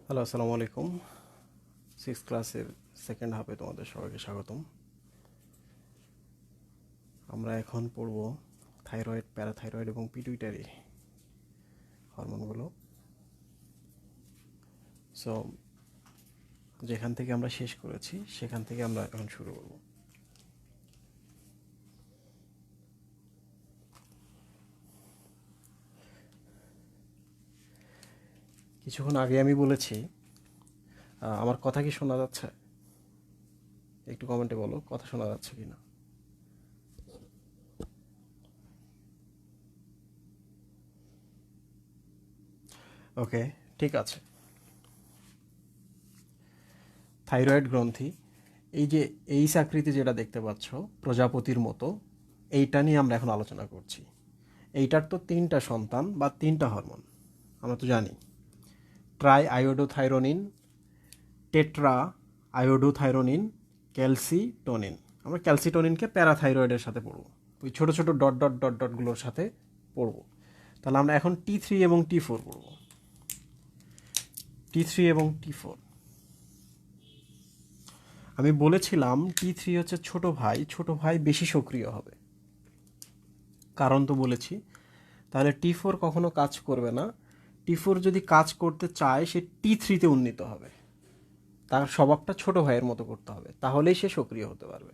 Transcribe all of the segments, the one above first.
Hello, আসসালামু আলাইকুম। Six ক্লাসের সেকেন্ড হাফে তোমাদের সবাইকে স্বাগতম। আমরা এখন পড়ব থাইরয়েড, প্যারাথাইরয়েড এবং পিটুইটারি হরমোনগুলো। সো যেখান থেকে আমরা শেষ করেছি সেখান থেকে আমরা এখন শুরু করব। কিছুক্ষণ আগে আমি বলেছি, আমার কথা কি শোনা যাচ্ছে? একটু কমেন্টে বলো কথা শোনা যাচ্ছে কি না। ওকে, ঠিক আছে। থাইরয়েড গ্রন্থি, এই যে এইচ আকৃতি যেটা দেখতে পাচ্ছ প্রজাপতির মতো, এইটা নিয়ে আমরা এখন আলোচনা করছি। এইটার তো তিনটা সন্তান বা তিনটা হরমোন আমরা তো জানি। Try iodothyronine, tetra iodothyronine, calcitonin. আমরা ক্যালসিটোনিনকে প্যারাথাইরয়েডের সাথে পড়ব, ওই ছোটো ছোটো ডট ডট ডট ডটগুলোর সাথে পড়ব। তাহলে আমরা এখন T3 এবং T4 পড়ব। T3 এবং T4 আমি বলেছিলাম T3 হচ্ছে ছোট ভাই বেশি সক্রিয় হবে, কারণ তো বলেছি। তাহলে T4 কখনো কাজ করবে না। T4 যদি কাজ করতে চায় সে T3-তে উন্নীত হবে, তার স্বভাবটা ছোট ভাইয়ের মতো করতে হবে, তাহলেই সে সক্রিয় হতে পারবে।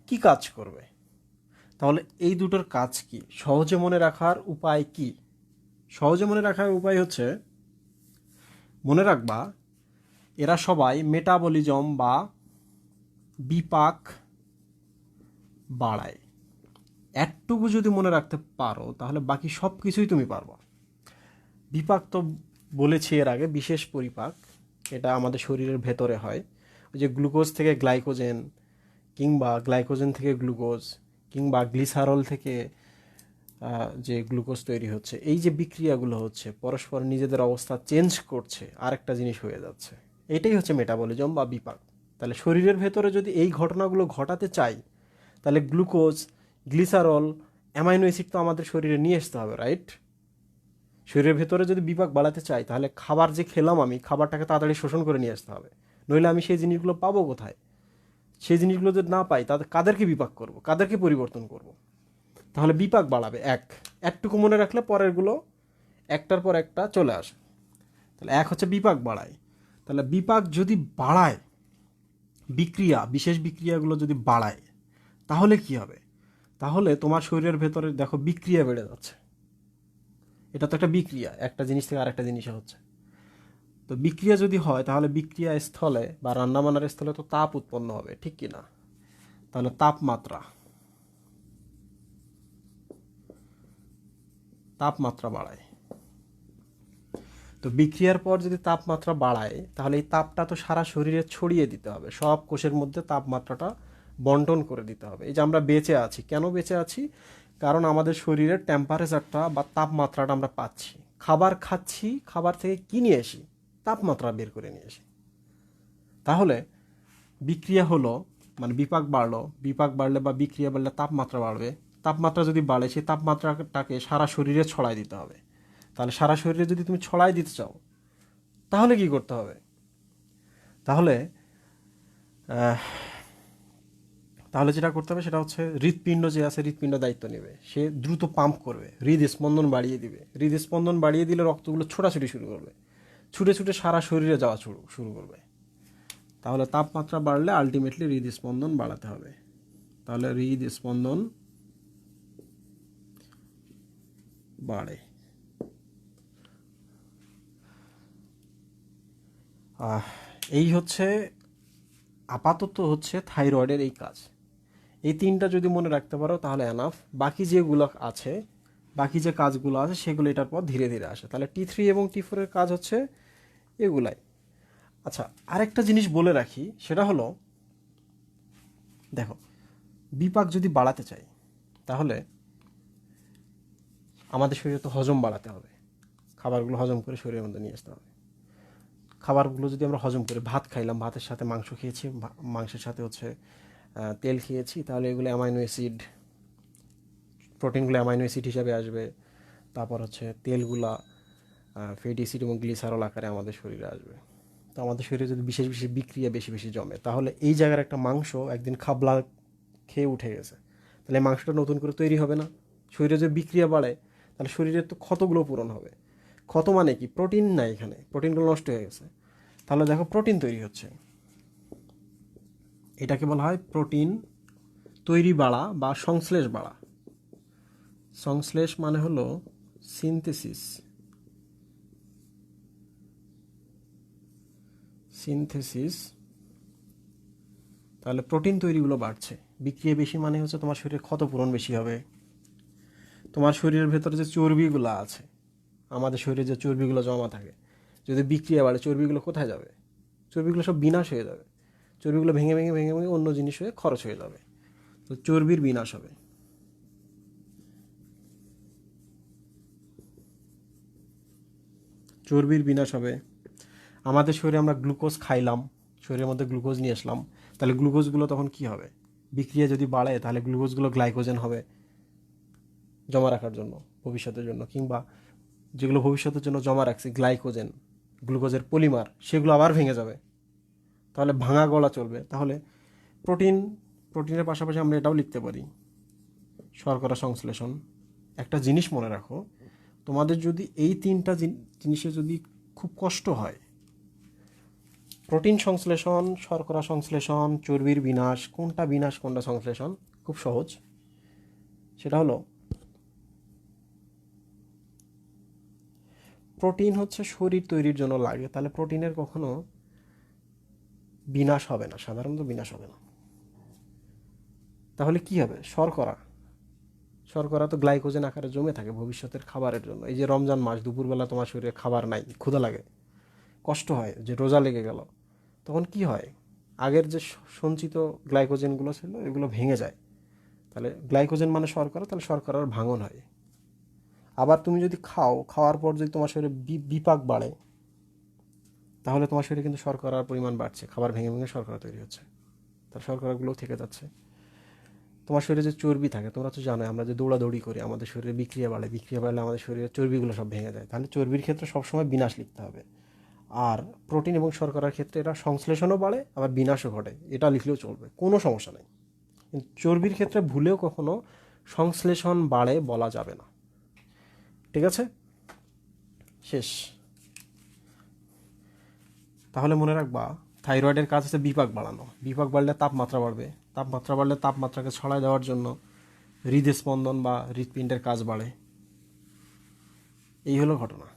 কি কাজ করবে? তাহলে এই দুটোর কাজ কি, সহজে মনে রাখার উপায় কি? সহজে মনে রাখার উপায় হচ্ছে, মনে রাখবা এরা সবাই মেটাবলিজম বা বিপাক বাড়ায়। একটুকু যদি মনে রাখতে পারো তাহলে বাকি সব কিছুই তুমি পারবা। বিপাক তো বলেছি এর আগে, বিশেষ পরিপাক। এটা আমাদের শরীরের ভেতরে হয়। ওই যে গ্লুকোজ থেকে গ্লাইকোজেন, কিংবা গ্লাইকোজেন থেকে গ্লুকোজ, কিংবা গ্লিসারল থেকে যে গ্লুকোজ তৈরি হচ্ছে, এই যে বিক্রিয়াগুলো হচ্ছে পরস্পর নিজেদের অবস্থা চেঞ্জ করছে, আরেকটা জিনিস হয়ে যাচ্ছে, এটাই হচ্ছে মেটাবলিজম বা বিপাক। তাহলে শরীরের ভেতরে যদি এই ঘটনাগুলো ঘটাতে চাই, তাহলে গ্লুকোজ, গ্লিসারল, অ্যামাইনো অ্যাসিড তো আমাদের শরীরে নিয়ে আসতে হবে, রাইট? শরীরের ভেতরে যদি বিপাক বাড়াতে চাই তাহলে খাবার যে খেলাম আমি, খাবারটাকে তাড়াতাড়ি শোষণ করে নিয়ে আসতে হবে, নইলে আমি সেই জিনিসগুলো পাবো কোথায়? সেই জিনিসগুলো যদি না পাই তাদের কাদেরকে বিপাক করব, কাদেরকে পরিবর্তন করব? তাহলে বিপাক বাড়াবে একটুকু মনে রাখলে পরেরগুলো একটার পর একটা চলে আসে। তাহলে এক হচ্ছে বিপাক বাড়ায়। তাহলে বিপাক যদি বাড়ায়, বিশেষ বিক্রিয়াগুলো যদি বাড়ায়, তাহলে কি হবে? তাহলে তোমার শরীরের ভেতরে দেখো বিক্রিয়া বেড়ে যাচ্ছে। এটা তো একটা বিক্রিয়া, একটা জিনিস থেকে আরেকটা জিনিসে হচ্ছে। তো বিক্রিয়া যদি হয় তাহলে বিক্রিয়া স্থলে বা রান্নাবান্নার স্থলে তো তাপ উৎপন্ন হবে, ঠিক কি না? তাহলে তাপমাত্রা বাড়ায়। তো বিক্রিয়ার পর যদি তাপমাত্রা বাড়ায় তাহলে এই তাপটা তো সারা শরীরে ছড়িয়ে দিতে হবে, সব কোষের মধ্যে তাপমাত্রাটা বন্টন করে দিতে হবে। এই যে আমরা বেঁচে আছি, কেন বেঁচে আছি? কারণ আমাদের শরীরের টেম্পারেচারটা বা তাপমাত্রাটা আমরা পাচ্ছি। খাবার খাচ্ছি, খাবার থেকে কি নিয়ে আসি? তাপমাত্রা বের করে নিয়ে আসি। তাহলে বিক্রিয়া হলো, মানে বিপাক বাড়লো, বিপাক বাড়লে বা বিক্রিয়া বাড়লে তাপমাত্রা বাড়বে। তাপমাত্রা যদি বাড়ে সেই তাপমাত্রাটাকে সারা শরীরে ছড়াই দিতে হবে। তাহলে সারা শরীরে যদি তুমি ছড়াই দিতে চাও তাহলে কি করতে হবে? তাহলে আহ, তাহলে যেটা করতে হবে সেটা হচ্ছে, হৃৎপিণ্ড যে আছে, হৃৎপিণ্ড দায়িত্ব নেবে, সে দ্রুত পাম্প করবে, হৃদস্পন্দন বাড়িয়ে দিবে। হৃদস্পন্দন বাড়িয়ে দিলে রক্তগুলো ছোটাছুটি শুরু করবে, ছুটে ছুটে সারা শরীরে যাওয়া শুরু করবে। তাহলে তাপমাত্রা বাড়লে আলটিমেটলি হৃদস্পন্দন বাড়াতে হবে। তাহলে হৃদস্পন্দন বাড়ে। এই হচ্ছে আপাতত হচ্ছে থাইরয়েডের এই কাজ। এই তিনটা যদি মনে রাখতে পারো তাহলে এনাফ। বাকি যেগুলো আছে, বাকি যে কাজগুলো আছে সেগুলো এটার পর ধীরে ধীরে আসে। তাহলে T3 এবং T4-এর কাজ হচ্ছে এগুলাই। আচ্ছা, আরেকটা জিনিস বলে রাখি, সেটা হলো, দেখো, বিপাক যদি বাড়াতে চাই তাহলে আমাদের শরীরে তো হজম বাড়াতে হবে, খাবারগুলো হজম করে শরীরের মধ্যে নিয়ে আসতে হবে। খাবারগুলো যদি আমরা হজম করে, ভাত খাইলাম, ভাতের সাথে মাংস খেয়েছি, মাংসের সাথে হচ্ছে তেল খেয়েছি, তাহলে এগুলো অ্যামাইনো অ্যাসিড, প্রোটিনগুলো অ্যামাইনো অ্যাসিড হিসাবে আসবে। তারপর হচ্ছে তেলগুলা ফ্যাটি অ্যাসিড এবং গ্লিসারল আকারে আমাদের শরীরে আসবে। তো আমাদের শরীরে যদি বিশেষ বিশেষ বিক্রিয়া বেশি বেশি জমে, তাহলে এই জায়গার একটা মাংস একদিন খাবলা খেয়ে উঠে গেছে, তাহলে এই মাংসটা নতুন করে তৈরি হবে না। শরীরে যদি বিক্রিয়া বাড়ে, তাহলে শরীরের তো ক্ষতগুলো পূরণ হবে। ক্ষত মানে কি? প্রোটিন নাই এখানে, প্রোটিনগুলো নষ্ট হয়ে গেছে। তাহলে দেখো প্রোটিন তৈরি হচ্ছে, এটাকে বলা হয় প্রোটিন তৈরি বাড়া বা সংশ্লেষ বাড়া। সংশ্লেষ মানে হলো সিনথেসিস, সিনথেসিস। তাহলে প্রোটিন তৈরিগুলো বাড়ছে, বিক্রিয়া বেশি মানে হচ্ছে তোমার শরীরে ক্ষতপূরণ বেশি হবে। তোমার শরীরের ভেতরে যে চর্বিগুলো আছে, আমাদের শরীরে যে চর্বিগুলো জমা থাকে, যদি বিক্রিয়া বাড়ে চর্বিগুলো কোথায় যাবে? চর্বিগুলো সব বিনাশ হয়ে যাবে, চর্বিগুলো ভেঙে ভেঙে ভেঙে ভেঙে অন্য জিনিস হয়ে খরচ হয়ে যাবে। তো চর্বির বিনাশ হবে। চর্বির বিনাশ হবে। আমাদের শরীরে আমরা গ্লুকোজ খাইলাম, শরীরের মধ্যে গ্লুকোজ নিয়ে আসলাম, তাহলে গ্লুকোজগুলো তখন কি হবে? বিক্রিয়া যদি বাড়ে তাহলে গ্লুকোজগুলো গ্লাইকোজেন হবে জমা রাখার জন্য, ভবিষ্যতের জন্য, কিংবা যেগুলো ভবিষ্যতের জন্য জমা রাখছি গ্লাইকোজেন, গ্লুকোজের পলিমার, সেগুলো আবার ভেঙে যাবে, তাহলে ভাঙা গলা চলবে। তাহলে প্রোটিন, প্রোটিনের পাশাপাশি আমরা এটাও লিখতে পারি শর্করা সংশ্লেষণ। একটা জিনিস মনে রাখো, তোমাদের যদি এই তিনটা জিনিসে যদি খুব কষ্ট হয়, প্রোটিন সংশ্লেষণ, শর্করা সংশ্লেষণ, চর্বির বিনাশ, কোনটা বিনাশ কোনটা সংশ্লেষণ, খুব সহজ। সেটা হলো প্রোটিন হচ্ছে শরীর তৈরির জন্য লাগে, তাহলে প্রোটিনের কখনো বিনাশ হবে না, সাধারণত বিনাশ হবে না। তাহলে কি হবে? শর্করা, শর্করা তো গ্লাইকোজেন আকারে জমে থাকে ভবিষ্যতের খাবারের জন্য। এই যে রমজান মাস, দুপুরবেলা তোমার শরীরে খাবার নাই, ক্ষুধা লাগে, কষ্ট হয়, যে রোজা লেগে গেল, তখন কি হয়? আগের যে সঞ্চিত গ্লাইকোজেনগুলো ছিল এগুলো ভেঙে যায়, তাহলে গ্লাইকোজেন মানে শর্করা, তাহলে শর্করার ভাঙন হয়। আবার তুমি যদি খাও, খাওয়ার পর যদি তোমার শরীরে বিপাক বাড়ে, তাহলে তোমার শরীরে কিন্তু শর্করার পরিমাণ বাড়ছে, খাবার ভেঙে ভেঙে শর্করা তৈরি হচ্ছে, তার শর্করাগুলোও থেকে যাচ্ছে। তোমার শরীরে যে চর্বি থাকে, তোমরা তো জানো আমরা যে দৌড়াদৌড়ি করি, আমাদের শরীরে বিক্রিয়া বাড়ে, বিক্রিয়া বাড়লে আমাদের শরীরের চর্বিগুলো সব ভেঙে যায়, তাহলে চর্বির ক্ষেত্রে সবসময় বিনাশ লিখতে হবে। আর প্রোটিন এবং শর্করার ক্ষেত্রে এটা সংশ্লেষণও বাড়ে আবার বিনাশও ঘটে, এটা লিখলেও চলবে, কোনো সমস্যা নেই। কিন্তু চর্বির ক্ষেত্রে ভুলেও কখনো সংশ্লেষণ বাড়ে বলা যাবে না। ঠিক আছে, শেষ। তাহলে মনে রাখবা, থাইরয়েডের কাজ হচ্ছে বিপাক বাড়ানো, বিপাক বাড়লে তাপমাত্রা বাড়বে, তাপমাত্রা বাড়লে তাপমাত্রাকে ছড়ায় দেওয়ার জন্য হৃদস্পন্দন বা হৃৎপিণ্ডের কাজ বাড়ে। এই হলো ঘটনা।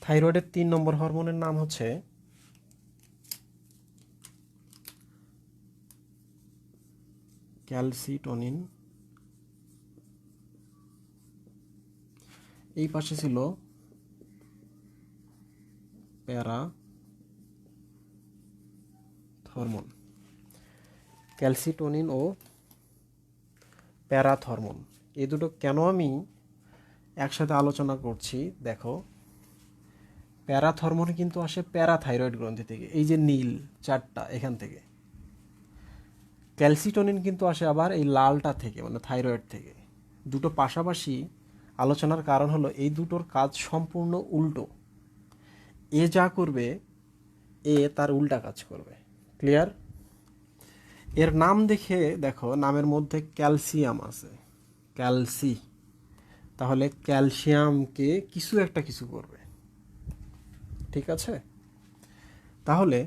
থাইরয়েডের 3 নম্বর হরমোনের নাম হচ্ছে ক্যালসিটোনিন। এই পাশে ছিল প্যারাথরমোন। ক্যালসিটোনিন ও প্যারাথরমোন, এই দুটো কেন আমি একসাথে আলোচনা করছি দেখো। প্যারাথরমোন কিন্তু আসে প্যারাথাইরয়েড গ্রন্থি থেকে, এই যে নীল চারটা এখান থেকে। ক্যালসিটোনিন কিন্তু আসে আবার এই লালটা থেকে, মানে থাইরয়েড থেকে। দুটো পাশাপাশি আলোচনার কারণ হলো এই দুটোর কাজ সম্পূর্ণ উল্টো। এ যা করবে এ তার উল্টা কাজ করবে। ক্লিয়ার? এর নাম দেখে দেখো, নামের মধ্যে ক্যালসিয়াম আছে, ক্যালসি, তাহলে ক্যালসিয়ামকে কিছু একটা কিছু করবে। ঠিক আছে, তাহলে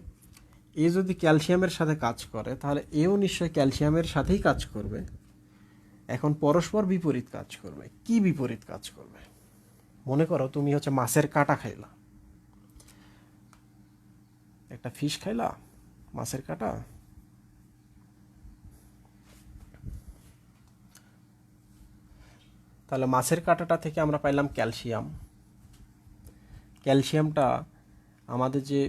এ যদি ক্যালসিয়ামের সাথে কাজ করে, তাহলে এও নিশ্চয়ই ক্যালসিয়ামের সাথেই কাজ করবে। এখন পরস্পর বিপরীত কাজ করবে। কি বিপরীত কাজ করবে? মনে করো তুমি হচ্ছে মাছের কাঁটা খাইলা, একটা ফিশ খাইলা, মাছের কাঁটা, তাহলে মাছের কাঁটাটা থেকে আমরা পাইলাম ক্যালসিয়াম। ক্যালসিয়ামটা আমাদের যে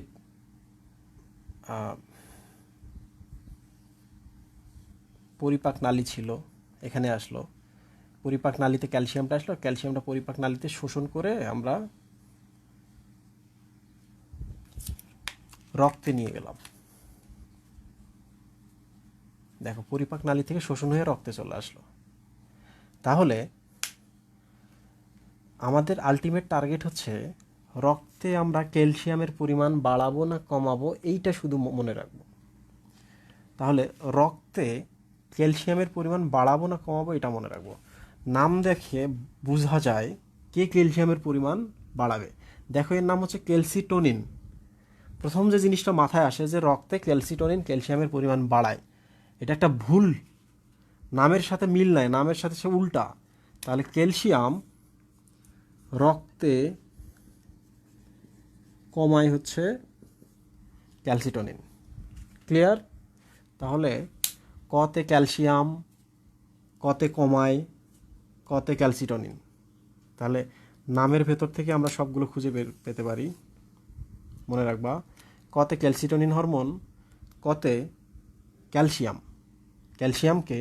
পরিপাক নালী ছিল এখানে আসলো, পরিপাক নালীতে ক্যালসিয়ামটা আসলো, ক্যালসিয়ামটা পরিপাক নালীতে শোষণ করে আমরা রক্তে নিয়ে গেলাম। দেখো, পরিপাক নালী থেকে শোষণ হয়ে রক্তে চলে আসলো। তাহলে আমাদের আলটিমেট টার্গেট হচ্ছে রক্তে আমরা ক্যালসিয়ামের পরিমাণ বাড়াবো না কমাবো, এইটা শুধু মনে রাখবো। তাহলে রক্তে ক্যালসিয়ামের পরিমাণ বাড়াবো না কমাবো এটা মনে রাখবো। নাম দেখে বোঝা যায় কে ক্যালসিয়ামের পরিমাণ বাড়াবে। দেখো এর নাম হচ্ছে ক্যালসিটোনিন। প্রথম যে জিনিসটা মাথায় আসে যে রক্তে ক্যালসিটোনিন ক্যালসিয়ামের পরিমাণ বাড়ায়, এটা একটা ভুল, নামের সাথে মিল নাই, নামের সাথে সে উল্টা। তাহলে ক্যালসিয়াম রক্তে কমায় হচ্ছে ক্যালসিটোনিন। ক্লিয়ার? তাহলে কতে ক্যালসিয়াম, কতে কমায়, কতে ক্যালসিটোনিন। তাহলে নামের ভেতর থেকে আমরা সবগুলো খুঁজে পেতে পারি। মনে রাখবা, কতে ক্যালসিটোনিন হরমোন, কতে ক্যালসিয়াম, ক্যালসিয়ামকে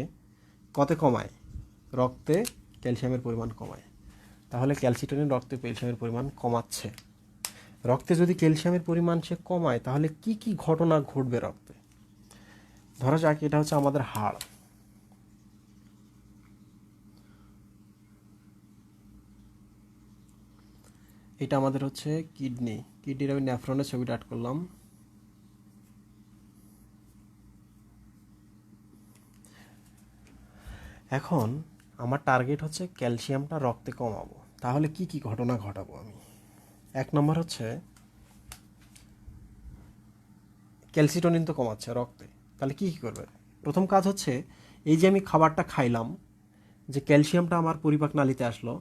কতে কমায়, রক্তে ক্যালসিয়ামের পরিমাণ কমায়। তাহলে ক্যালসিটোনিন রক্তে ক্যালসিয়ামের পরিমাণ কমাচ্ছে। রক্তে যদি ক্যালসিয়ামের পরিমাণ সে কমায় তাহলে কি কি ঘটনা ঘটবে রক্তে? ধরা যাক এটা হচ্ছে আমাদের হাড়, এটা আমাদের হচ্ছে কিডনি। কিডনির আমি নেফ্রনের ছবিটা আট করলাম। এখন আমার টার্গেট হচ্ছে ক্যালসিয়ামটা রক্তে কমাবো। তাহলে কি কি ঘটনা ঘটাবো আমি? এক নম্বর হচ্ছে ক্যালসিটোনিন তো কমাচ্ছে রক্তে, তাহলে কি কী করবে? প্রথম কাজ হচ্ছে এই যে আমি খাবারটা খাইলাম, যে ক্যালসিয়ামটা আমার পরিপাক নালীতে আসলো,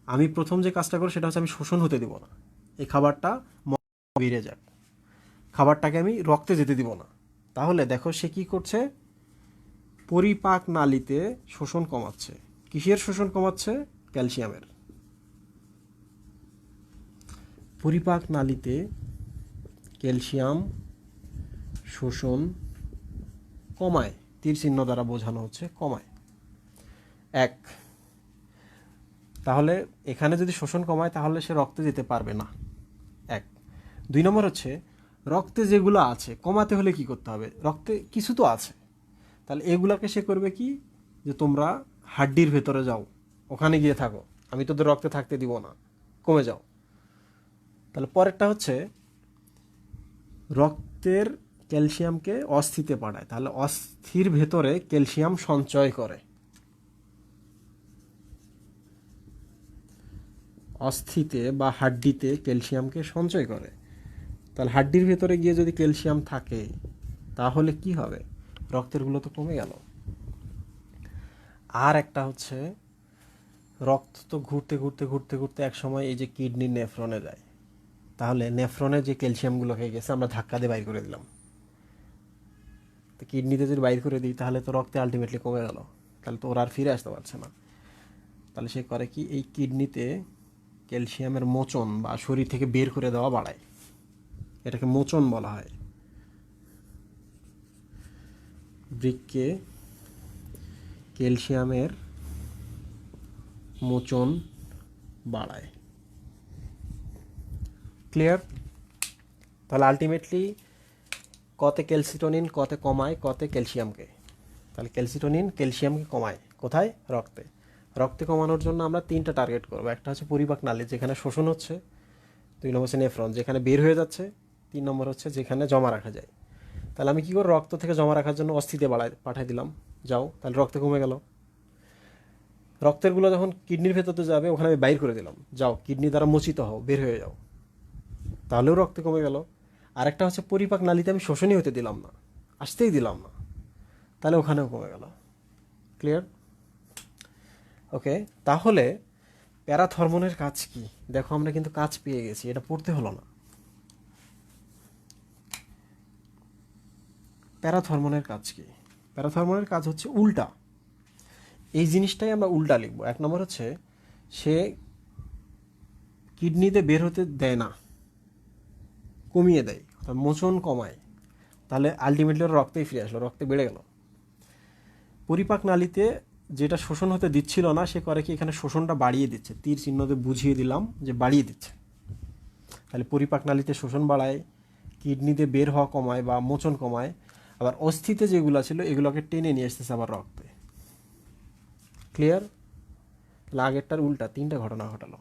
আমি প্রথম যে কাজটা করব সেটা হচ্ছে আমি শোষণ হতে দিব না। এই খাবারটা বেড়ে যাক, খাবারটাকে আমি রক্তে যেতে দিব না। তাহলে দেখো সে কি করছে, পরিপাক নালীতে শোষণ কমাচ্ছে। কিসের শোষণ কমাচ্ছে? ক্যালসিয়ামের। পরিপাক নালীতে ক্যালসিয়াম শোষণ কমায়, তীর চিহ্ন দ্বারা বোঝানো হচ্ছে কমায়। এক, তাহলে এখানে যদি শোষণ কমায় তাহলে সে রক্তে যেতে পারবে না, এক। দুই নম্বর হচ্ছে রক্তে যেগুলো আছে কমাতে হলে কি করতে হবে? রক্তে কিছু তো আছে, তাহলে এগুলাকে সে করবে কি, যে তোমরা হাড্ডির ভেতরে যাও, ওখানে গিয়ে থাকো, আমি তোদের রক্তে থাকতে দিব না, কমে যাও। তাহলে পরেরটা হচ্ছে রক্তের ক্যালসিয়ামকে অস্থিতে পাঠায়, তাহলে অস্থির ভেতরে ক্যালসিয়াম সঞ্চয় করে। অস্থিতে বা হাড্ডিতে ক্যালসিয়ামকে সঞ্চয় করে। তাহলে হাড্ডির ভেতরে গিয়ে যদি ক্যালসিয়াম থাকে তাহলে কি হবে? রক্তেরগুলো তো কমে গেল। আর একটা হচ্ছে রক্ত তো ঘুরতে ঘুরতে ঘুরতে ঘুরতে এক সময় এই যে কিডনি নেফ্রনে যায়, তাহলে নেফ্রনে যে ক্যালসিয়ামগুলো হয়ে গেছে আমরা ধাক্কা দিয়ে বাইর করে দিলাম, তো কিডনিতে যদি বাইর করে দিই তাহলে তো রক্তে আলটিমেটলি কমে গেল, তাহলে তো ওরা আর ফিরে আসতে পারছে না। তাহলে সে করে কি, এই কিডনিতে ক্যালসিয়ামের মোচন বা শরীর থেকে বের করে দেওয়া বাড়ায়, এটাকে মোচন বলা হয়। বৃক্কে ক্যালসিয়ামের মোচন বাড়ায়। ক্লিয়ার? তাহলে আলটিমেটলি কতে ক্যালসিটোনিন কতে কমায়, কতে ক্যালসিয়ামকে। তাহলে ক্যালসিটোনিন ক্যালসিয়ামকে কমায় কোথায়? রক্তে। রক্তে কমানোর জন্য আমরা তিনটা টার্গেট করবো। একটা হচ্ছে পরিপাক নালী, যেখানে শোষণ হচ্ছে। দুই নম্বর হচ্ছে নেফ্রন, যেখানে বের হয়ে যাচ্ছে। তিন নম্বর হচ্ছে যেখানে জমা রাখা যায়। তাহলে আমি কী করব, রক্ত থেকে জমা রাখার জন্য অস্থিতে পাঠাই দিলাম, যাও, তাহলে রক্ত কমে গেল। রক্তেরগুলো যখন কিডনির ভেতরতে যাবে ওখানে আমি বাইর করে দিলাম, যাও কিডনি দ্বারা মোচিত হও, বের হয়ে যাও, তাহলেও রক্ত কমে গেল। আরেকটা হচ্ছে পরিপাক নালীতে আমি শোষণই হতে দিলাম না, আসতেই দিলাম না, তাহলে ওখানেও কমে গেল। ক্লিয়ার? ওকে, তাহলে প্যারাথরমোনের কাজ কি? দেখো আমরা কিন্তু কাজ পেয়ে গেছি, এটা পড়তে হলো না। প্যারাথরমোনের কাজ কি? প্যারাথরমোনের কাজ হচ্ছে উল্টা, এই জিনিসটাই আমরা উল্টা লিখবো। এক নম্বর হচ্ছে সে কিডনিতে বের হতে দেয় না, কমিয়ে দেয়, অর্থাৎ মোচন কমায়, তাহলে আলটিমেটলি রক্তেই ফিরে আসলো, রক্তে বেড়ে গেল। পরিপাক নালীতে যেটা শোষণ হতে দিচ্ছিল না সে করে কি, এখানে শোষণটা বাড়িয়ে দিচ্ছে, তীর চিহ্ন দিয়ে বুঝিয়ে দিলাম যে বাড়িয়ে দিচ্ছে। তাহলে পরিপাক নালীতে শোষণ বাড়ায়, কিডনিতে বের হওয়া কমায় বা মোচন কমায়, আবার অস্থিতে যেগুলো ছিল এগুলোকে টেনে নিয়ে আসতেছে আবার রক্তে। ক্লিয়ার? তাহলে আগেরটার উল্টা তিনটা ঘটনা ঘটালো।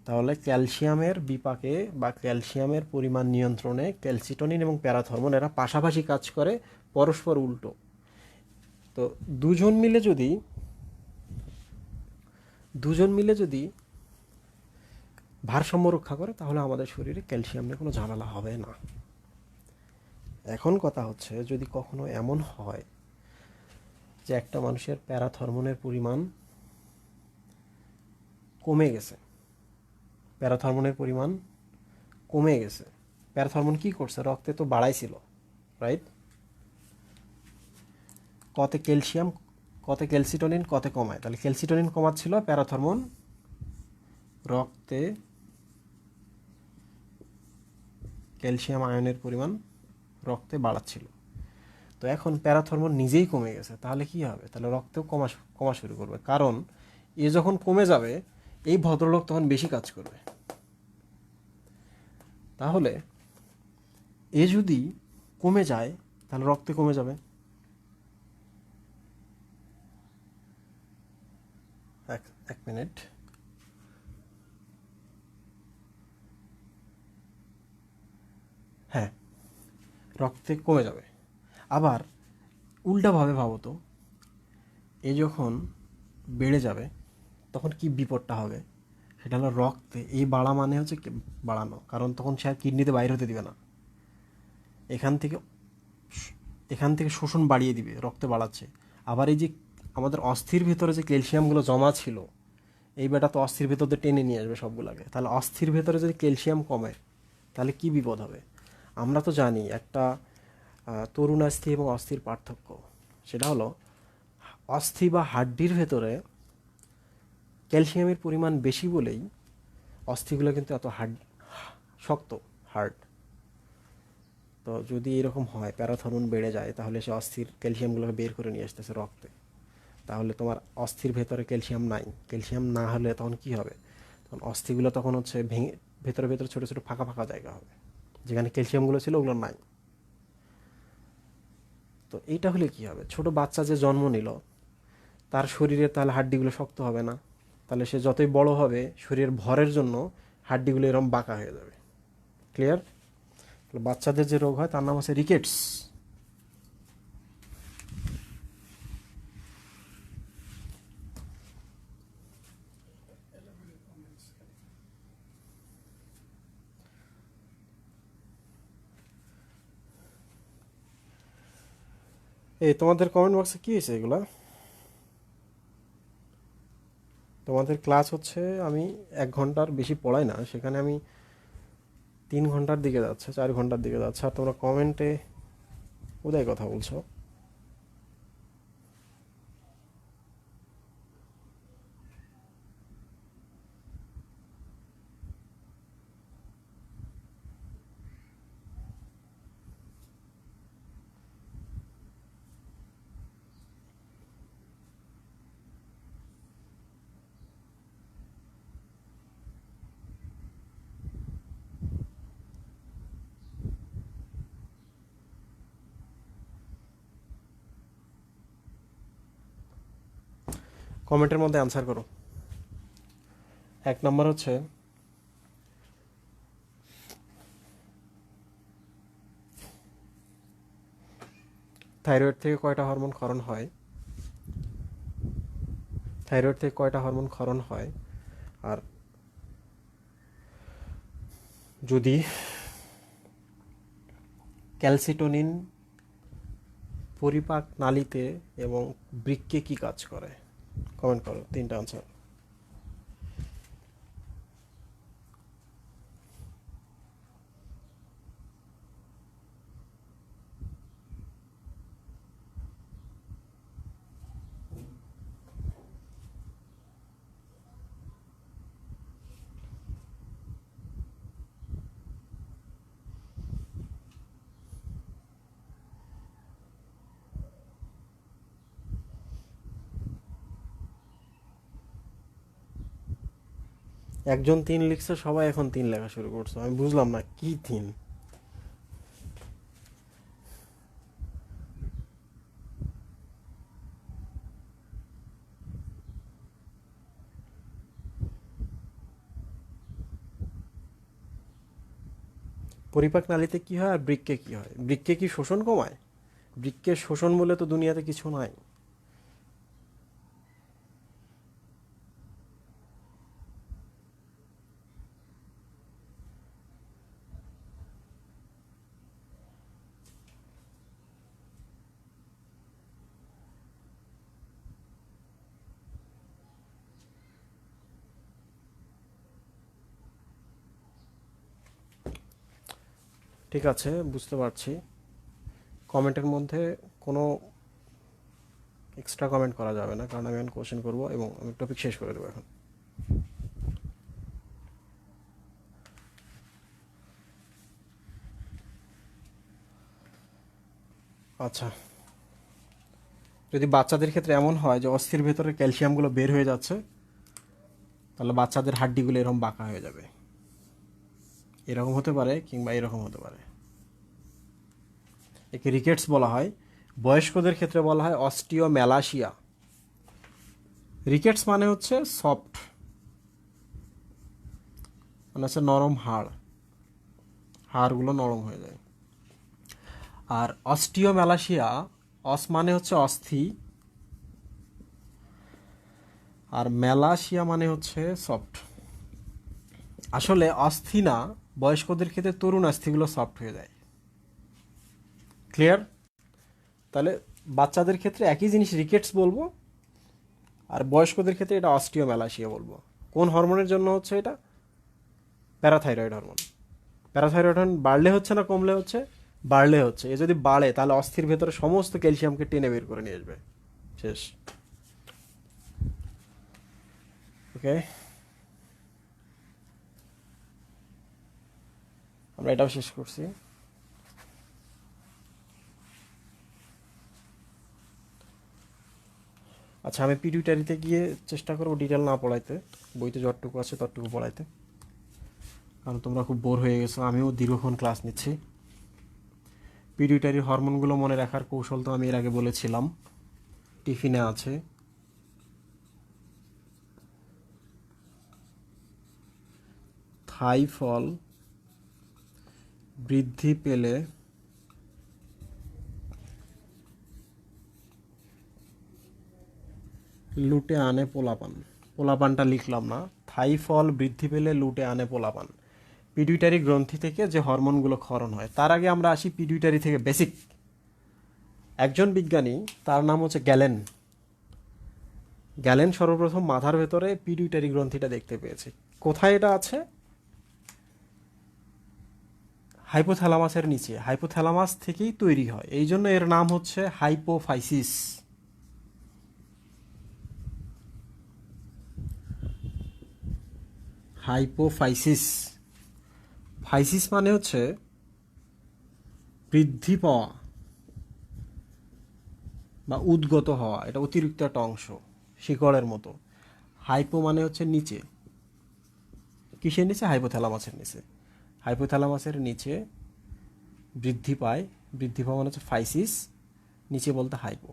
তাহলে ক্যালসিয়ামের বিপাকে বা ক্যালসিয়ামের পরিমাণ নিয়ন্ত্রণে ক্যালসিটোনিন এবং প্যারাথরমোন এরা পাশাপাশি কাজ করে, পরস্পর উল্টো। তো দুজন মিলে যদি ভারসাম্য রক্ষা করে তাহলে আমাদের শরীরে ক্যালসিয়াম নিয়ে কোনো ঝামেলা হবে না। এখন কথা হচ্ছে, যদি কখনো এমন হয় যে একটা মানুষের প্যারাথরমোনের পরিমাণ কমে গেছে, প্যারাথরমোন কি করছে, রক্তে তো বাড়াইছিল, রাইট? কতে ক্যালসিয়াম, কতে ক্যালসিটোনিন, কতে কমায়। তাহলে ক্যালসিটোনিন কমাচ্ছিল, প্যারাথরমোন রক্তে ক্যালসিয়াম আয়নের পরিমাণ রক্তে বাড়াচ্ছিল। তো এখন প্যারাথরমোন নিজেই কমে গেছে, তাহলে কি হবে? তাহলে রক্তেও কমা শুরু করবে, কারণ এ যখন কমে যাবে এই ভদ্রলোক তখন বেশি কাজ করবে। তাহলে এ যদি কমে যায় তাহলে রক্তে কমে যাবে। এক মিনিট। হ্যাঁ, রক্তে কমে যাবে। আবার উল্টাভাবে ভাবো তো, এ যখন বেড়ে যাবে তখন কি বিপদটা হবে? সেটা হলো রক্তে এই বাড়া মানে হচ্ছে বাড়ানো, কারণ তখন সে আর কিডনিতে বাইরে হতে দিবে না, এখান থেকে শোষণ বাড়িয়ে দিবে, রক্তে বাড়াচ্ছে। আবার এই যে আমাদের অস্থির ভেতরে যে ক্যালসিয়ামগুলো জমা ছিল, এই বেটা তো অস্থির ভেতর দিয়ে টেনে নিয়ে আসবে সবগুলোকে। তাহলে অস্থির ভেতরে যদি ক্যালসিয়াম কমে তাহলে কি বিপদ হবে? আমরা তো জানি একটা তরুণ অস্থি এবং অস্থির পার্থক্য, সেটা হলো অস্থি বা হাড্ডির ভেতরে ক্যালসিয়ামের পরিমাণ বেশি বলেই অস্থিগুলো কিন্তু এত শক্ত, হার্ড। তো যদি এরকম হয়, প্যারাথরমোন বেড়ে যায়, তাহলে সে অস্থির ক্যালসিয়ামগুলোকে বের করে নিয়ে আসতেছে রক্তে। তাহলে তোমার অস্থির ভেতরে ক্যালসিয়াম নাই, ক্যালসিয়াম না হলে তখন কি হবে? তখন অস্থিগুলো তখন হচ্ছে ভেঙে ভেতরে ভেতরে ছোটো ছোটো ফাঁকা ফাঁকা জায়গা হবে, যেখানে ক্যালসিয়ামগুলো ছিল ওগুলো নাই। তো এইটা হলে কি হবে? ছোট বাচ্চা যে জন্ম নিল তার শরীরে তাহলে হাড্ডিগুলো শক্ত হবে না, তাহলে সে যতই বড় হবে শরীরের ভরের জন্য হাড্ডিগুলো এরকম বাঁকা হয়ে যাবে। ক্লিয়ার? বাচ্চাদের যে রোগ হয় তার নাম হচ্ছে রিকেটস। এই তোমাদের কমেন্ট বক্সে কি হয়েছে এগুলা? তোমাদের ক্লাস হচ্ছে, আমি 1 ঘন্টার বেশি পড়াই না, সেখানে আমি 3 ঘন্টার দিকে যাচ্ছে, 4 ঘন্টার দিকে যাচ্ছে, আর তোমরা কমেন্টে উদয় কথা বলছো। কমেন্টের মধ্যে অ্যান্সার করো। 1 নম্বর হচ্ছে, থাইরয়েড থেকে কয়টা হরমোন ক্ষরণ হয়? থাইরয়েড থেকে কয়টা হরমোন ক্ষরণ হয়? আর যদি ক্যালসিটোনিন পরিপাক নালীতে এবং বৃক্কে কি কাজ করে? কমেন্ট করো 3টা আনসার। একজন 3 লিখছে, সবাই এখন 3 লেখা শুরু করছো, আমি বুঝলাম না কি 3। পরিপাক নালীতে কি হয় আর বৃক্কে কি হয়? বৃক্কে কি শোষণ কমায়? বৃক্কের শোষণ বলে তো দুনিয়াতে কিছু নাই। ঠিক আছে, বুঝতে পারছি। কমেন্টের মধ্যে কোনো এক্সট্রা কমেন্ট করা যাবে না, কারণ আমি এখন কোশ্চেন করবো এবং আমি টপিক শেষ করে দেবো এখন। আচ্ছা, যদি বাচ্চাদের ক্ষেত্রে এমন হয় যে অস্থির ভেতরে ক্যালসিয়ামগুলো বের হয়ে যাচ্ছে, তাহলে বাচ্চাদের হাড্ডিগুলো এরকম বাঁকা হয়ে যাবে। এরকম হতে পারে কিংবা এরকম হতে পারে। একে রিকেটস বলা হয়। বয়স্কদের ক্ষেত্রে বলা হয় অস্টিওম্যালাসিয়া। রিকেটস মানে হচ্ছে সফট, মানে হচ্ছে নরম হাড়, হাড়গুলো নরম হয়ে যায়। আর অস্টিওম্যালাসিয়া, অস মানে হচ্ছে অস্থি, আর ম্যালাসিয়া মানে হচ্ছে সফট। আসলে অস্থি না, বয়স্কদের ক্ষেত্রে তরুণ অস্থিগুলো সফট হয়ে যায়। ক্লিয়ার? তাহলে বাচ্চাদের ক্ষেত্রে একই জিনিস রিকেটস বলবো, আর বয়স্কদের ক্ষেত্রে এটা অস্টিওম্যালাসিয়া বলবো। কোন হরমোনের জন্য হচ্ছে এটা? Parathyroid hormone. প্যারাথাইরয়েড হরমোন বাড়লে হচ্ছে না কমলে হচ্ছে? বাড়লে হচ্ছে। এ যদি বাড়ে তাহলে অস্থির ভেতরে সমস্ত ক্যালসিয়ামকে টেনে বের করে নিয়ে আসবে। শেষ। ওকে, আমরা এটাও শেষ করছি। আচ্ছা, আমি পিটিউটারিতে গিয়ে চেষ্টা করবো ডিটেল না পড়াইতে, বইতে যতটুকু আছে ততটুকু পড়াইতে, কারণ তোমরা খুব বোর হয়ে গেছো। আমিও দীর্ঘক্ষণ ক্লাস নিচ্ছি। পিটিউটারি হরমোনগুলো মনে রাখার কৌশল তো আমি এর আগে বলেছিলাম, টিফিনে আছে। থাই ফল বৃদ্ধি পেলে লুটে আনে পোলাপান। পোলাপানটা লিখলাম না, থাই ফল বৃদ্ধি পেলে লুটে আনে পোলাপান। পিটুইটারি গ্রন্থি থেকে যে হরমোনগুলো ক্ষরণ হয়, তার আগে আমরা আসি পিটুইটারি থেকে বেসিক। একজন বিজ্ঞানী, তার নাম হচ্ছে গ্যালেন। গ্যালেন সর্বপ্রথম মাথার ভেতরে পিটুইটারি গ্রন্থিটা দেখতে পেয়েছে। কোথায় এটা আছে? হাইপোথ্যালামাসের নিচে। হাইপোথ্যালামাস থেকেই তৈরি হয়, এই জন্য এর নাম হচ্ছে হাইপোফাইসিস। হাইপোফাইসিস। ফাইসিস মানে হচ্ছে বৃদ্ধি পাওয়া বা উদ্গত হওয়া, এটা অতিরিক্ত একটা অংশ, শিকড়ের মতো। হাইপো মানে হচ্ছে নিচে। কিসের নিচে? হাইপোথ্যালামাসের নিচে। হাইপোথ্যালামাসের নিচে বৃদ্ধি পায়। বৃদ্ধি পাওয়া মানে হচ্ছে ফাইসিস, নিচে বলতে হাইপো,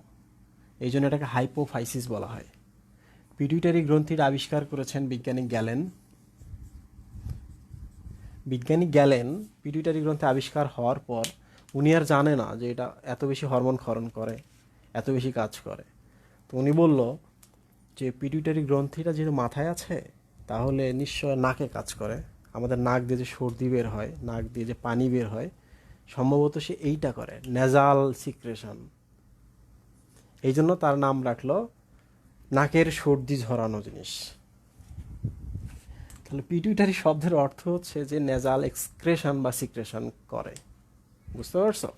এই জন্য এটাকে হাইপোফাইসিস বলা হয়। পিটুইটারি গ্রন্থির আবিষ্কার করেছেন বিজ্ঞানী গ্যালেন। বিজ্ঞানী গ্যালেন পিটুইটারি গ্রন্থি আবিষ্কার হওয়ার পর উনি আর জানে না যে এটা এত বেশি হরমোন ক্ষরণ করে, এত বেশি কাজ করে। তো উনি বলল যে পিটুইটারি গ্রন্থিটা যেহেতু মাথায় আছে, তাহলে নিশ্চয় নাকে কাজ করে। আমাদের নাক দিয়ে যে সর্দি বের হয়, নাক দিয়ে যে পানি বের হয়, সম্ভবত সে এইটা করে, নেজাল সিক্রেশন। এই জন্য তার নাম রাখলো নাকের সর্দি ঝরানো জিনিস। তাহলে পিটুইটারি শব্দের অর্থ হচ্ছে যে নেজাল এক্সক্রেশন বা সিক্রেশন করে। বুঝতে পারছো?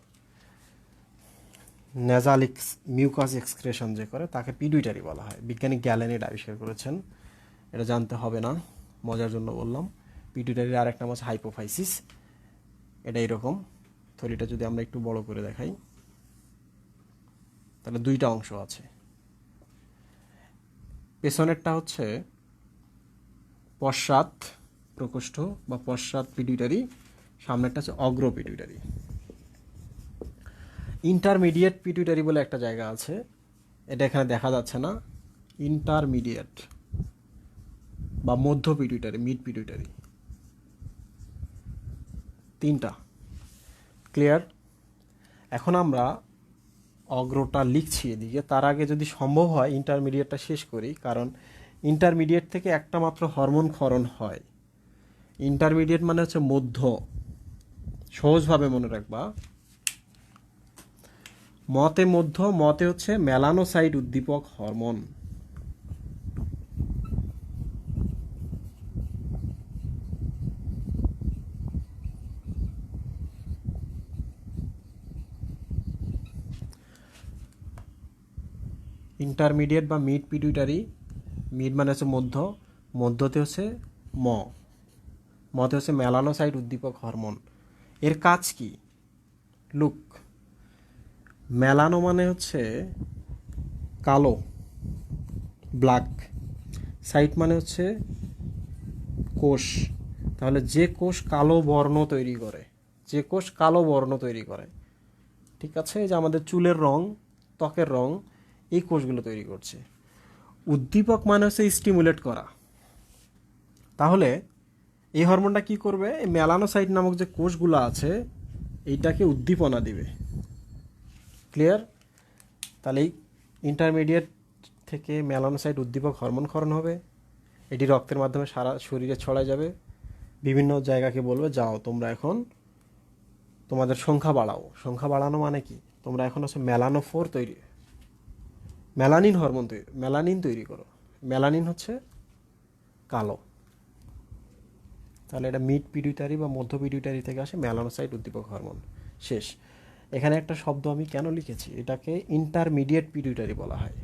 নেজাল মিউকাস এক্সক্রেশন যে করে তাকে পিটুইটারি বলা হয়। বিজ্ঞানী গ্যালেন এটা আবিষ্কার করেছেন, এটা জানতে হবে না, মজার জন্য বললাম। পিটুইটারির আরেক নাম হচ্ছে হাইপোফাইসিস। এটা এরকম, থলিটা যদি আমরা একটু বড় করে দেখাই, তাহলে দুইটা অংশ আছে। পেছনেরটা হচ্ছে পশ্চাৎ প্রকোষ্ঠ বা পশ্চাৎ পিটুইটারি, সামনেরটা হচ্ছে অগ্র পিটুইটারি। ইন্টারমিডিয়েট পিটুইটারি বলে একটা জায়গা আছে, এটা এখানে দেখা যাচ্ছে না। ইন্টারমিডিয়েট বা মধ্য পিটুইটারি, মিড পিটুইটারি, তিনটা। ক্লিয়ার? এখন আমরা অগ্রটা লিখছি এদিকে, তার আগে যদি সম্ভব হয় ইন্টারমিডিয়েটটা শেষ করি, কারণ ইন্টারমিডিয়েট থেকে একটা মাত্র হরমোন ক্ষরণ হয়। ইন্টারমিডিয়েট মানে হচ্ছে মধ্য, সহজভাবে মনে রাখবা। মতে হচ্ছে মেলানোসাইট উদ্দীপক হরমোন। ইন্টারমিডিয়েট বা মিড পিটুইটারি, মিড মানে হচ্ছে মধ্য, মধ্যতে হচ্ছে মতে হচ্ছে মেলানোসাইট উদ্দীপক হরমোন। এর কাজ কি? লুক, মেলানো মানে হচ্ছে কালো, ব্ল্যাক, সাইট মানে হচ্ছে কোষ। তাহলে যে কোষ কালো বর্ণ তৈরি করে, ঠিক আছে, যে আমাদের চুলের রং, ত্বকের রং, এই কোষগুলো তৈরি করছে। উদ্দীপক মানে হচ্ছে স্টিমুলেট করা। তাহলে এই হরমোনটা কি করবে? এই মেলানোসাইট নামক যে কোষগুলো আছে এইটাকে উদ্দীপনা দিবে। ক্লিয়ার? তাহলে এই ইন্টারমিডিয়েট থেকে মেলানোসাইট উদ্দীপক হরমোন ক্ষরণ হবে, এটি রক্তের মাধ্যমে সারা শরীরে ছড়ায় যাবে, বিভিন্ন জায়গাকে বলবে যাও তোমরা এখন তোমাদের সংখ্যা বাড়াও। সংখ্যা বাড়ানো মানে কি? তোমরা এখন হচ্ছে মেলানোফোর তৈরি, মেলানিন হরমোন তৈরি, মেলানিন তৈরি করো। মেলানিন হচ্ছে কালো। তাহলে এটা মিড পিটুইটারি বা মধ্য পিটুইটারি থেকে আসে মেলানোসাইট উদ্দীপক হরমোন। শেষ। এখানে একটা শব্দ আমি কেন লিখেছি, এটাকে ইন্টারমিডিয়েট পিটুইটারি বলা হয়।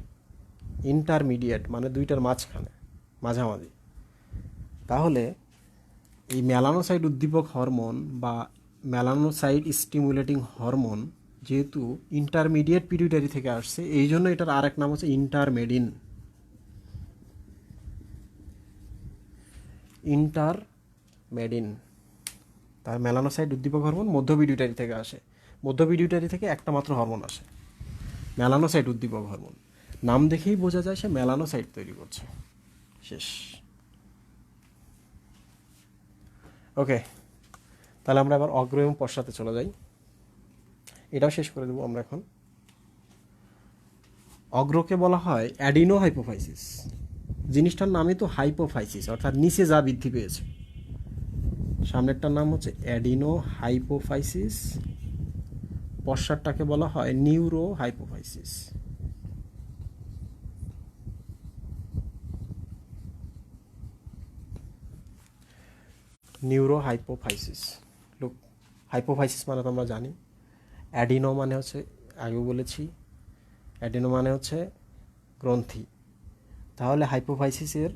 ইন্টারমিডিয়েট মানে দুইটার মাঝখানে, মাঝামাঝি। তাহলে এই মেলানোসাইট উদ্দীপক হরমোন বা মেলানোসাইট স্টিমুলেটিং হরমোন যেহেতু ইন্টারমিডিয়েট পিটুইটারি থেকে আসছে, এই জন্য এটার আরেক নাম হচ্ছে ইন্টারমেডিন। তার মেলানোসাইট উদ্দীপক হরমোন মধ্য পিটুইটারি থেকে আসে। মধ্য পিটুইটারি থেকে একটা মাত্র হরমোন আসে, মেলানোসাইট উদ্দীপক হরমোন। নাম দেখেই বোঝা যায় সে মেলানোসাইট তৈরি করছে। শেষ। ওকে, তাহলে আমরা এবার অগ্র এবং পশ্চাতে চলে যাই। এটাও শেষ করে দেবো আমরা এখন। অগ্রকে বলা হয় অ্যাডিনো হাইপোফাইসিস। জিনিসটার নামই তো হাইপোফাইসিস, অর্থাৎ নিচে যা বৃদ্ধি পেয়েছে। সামনেরটার নাম হচ্ছে অ্যাডিনো হাইপোফাইসিস, পশ্চাৎটাকে বলা হয় neuro hypophysis. Neuro hypophysis. Look, hypophysis মানে তো আমরা জানি, অ্যাডিনো মানে হচ্ছে, আগেও বলেছি, অ্যাডিনো মানে হচ্ছে গ্রন্থি। তাহলে হাইপোফাইসিসের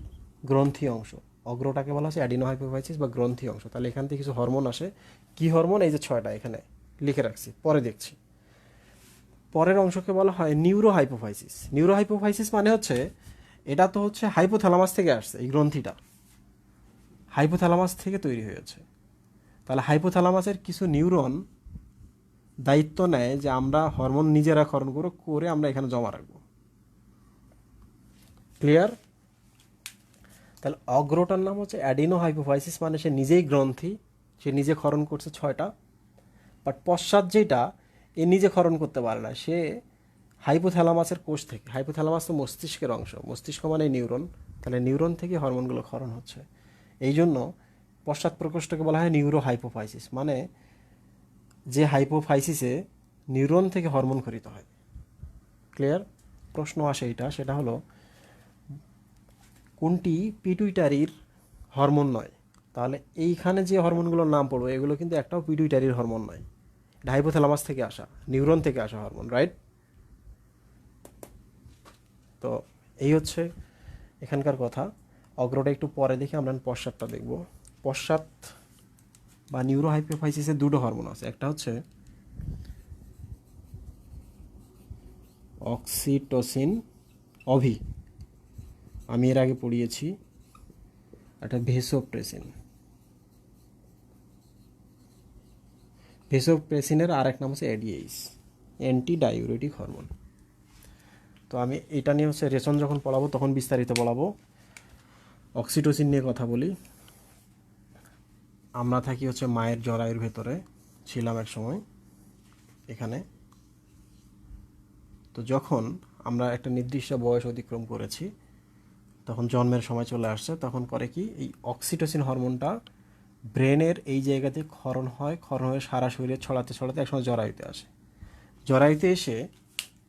গ্রন্থি অংশ, অগ্রটাকে বলা হচ্ছে অ্যাডিনো হাইপোফাইসিস বা গ্রন্থি অংশ। তাহলে এখান থেকে কিছু হরমোন আসে। কি হরমোন? এই যে 6টা এখানে লিখে রাখছি, পরে দেখছি। পরের অংশকে বলা হয় নিউরো হাইপোফাইসিস। নিউরো হাইপোফাইসিস মানে হচ্ছে এটা তো হচ্ছে হাইপোথ্যালামাস থেকে আসছে, এই গ্রন্থিটা হাইপোথ্যালামাস থেকে তৈরি হয়েছে। তাহলে হাইপোথ্যালামাসের কিছু নিউরন দায়িত্ব নেয় যে আমরা হরমোন নিজেরা ক্ষরণ করে আমরা এখানে জমা রাখবো। ক্লিয়ার? তাহলে অগ্রটার নাম হচ্ছে অ্যাডিনো হাইপোফাইসিস, মানে সে নিজেই গ্রন্থি, সে নিজে ক্ষরণ করছে 6টা। বাট পশ্চাৎ যেটা, এ নিজে ক্ষরণ করতে পারে না, সে হাইপোথ্যালামাসের কোষ থেকে। হাইপোথ্যালামাস তো মস্তিষ্কের অংশ, মস্তিষ্ক মানে নিউরন, তাহলে নিউরন থেকে হরমোনগুলো ক্ষরণ হচ্ছে। এই জন্য পশ্চাৎ প্রকোষ্ঠকে বলা হয় নিউরো হাইপোফাইসিস, মানে যে হাইপোফাইসিসে নিউরন থেকে হরমোন ক্ষরিত হয়। ক্লিয়ার? প্রশ্ন আসে এটা, সেটা হলো কোনটি পিটুইটারির হরমোন নয়? তাহলে এইখানে যে হরমোনগুলোর নাম পড়বো এগুলো কিন্তু একটাও পিটুইটারির হরমোন নয়, এটা হাইপোথ্যালামাস থেকে আসা, নিউরন থেকে আসা হরমোন, রাইট? তো এই হচ্ছে এখানকার কথা। অগ্রটা একটু পরে দেখি, আমরা পশ্চাৎটা দেখব। পশ্চাৎ বা নিউরো হাইপোফাইসিসের দুটো হরমোন আছে, একটা হচ্ছে অক্সিটোসিন, অভি, আমি এর আগে পড়িয়েছি। একটা ভেসোপ্রেসিনের আর এক নাম হচ্ছে এডিএইচ, অ্যান্টি ডাইউরেটিক হরমোন। তো আমি এটা নিয়ে হচ্ছে রেশন যখন পড়াবো তখন বিস্তারিত বলাবো। অক্সিটোসিন নিয়ে কথা বলি। আমরা থাকি হচ্ছে মায়ের জরায়ুর ভেতরে, ছিলাম এক সময়। এখানে। তো যখন আমরা একটা নির্দিষ্ট বয়স অতিক্রম করেছি, তখন জন্মের সময় চলে আসছে, তখন করে কি এই অক্সিটোসিন হরমোনটা ব্রেনের এই জায়গাতে ক্ষরণ হয়, ক্ষরণ হয়ে সারা শরীরে ছড়াতে ছড়াতে একসময় জরায়ুতে আসে। জরায়ুতে এসে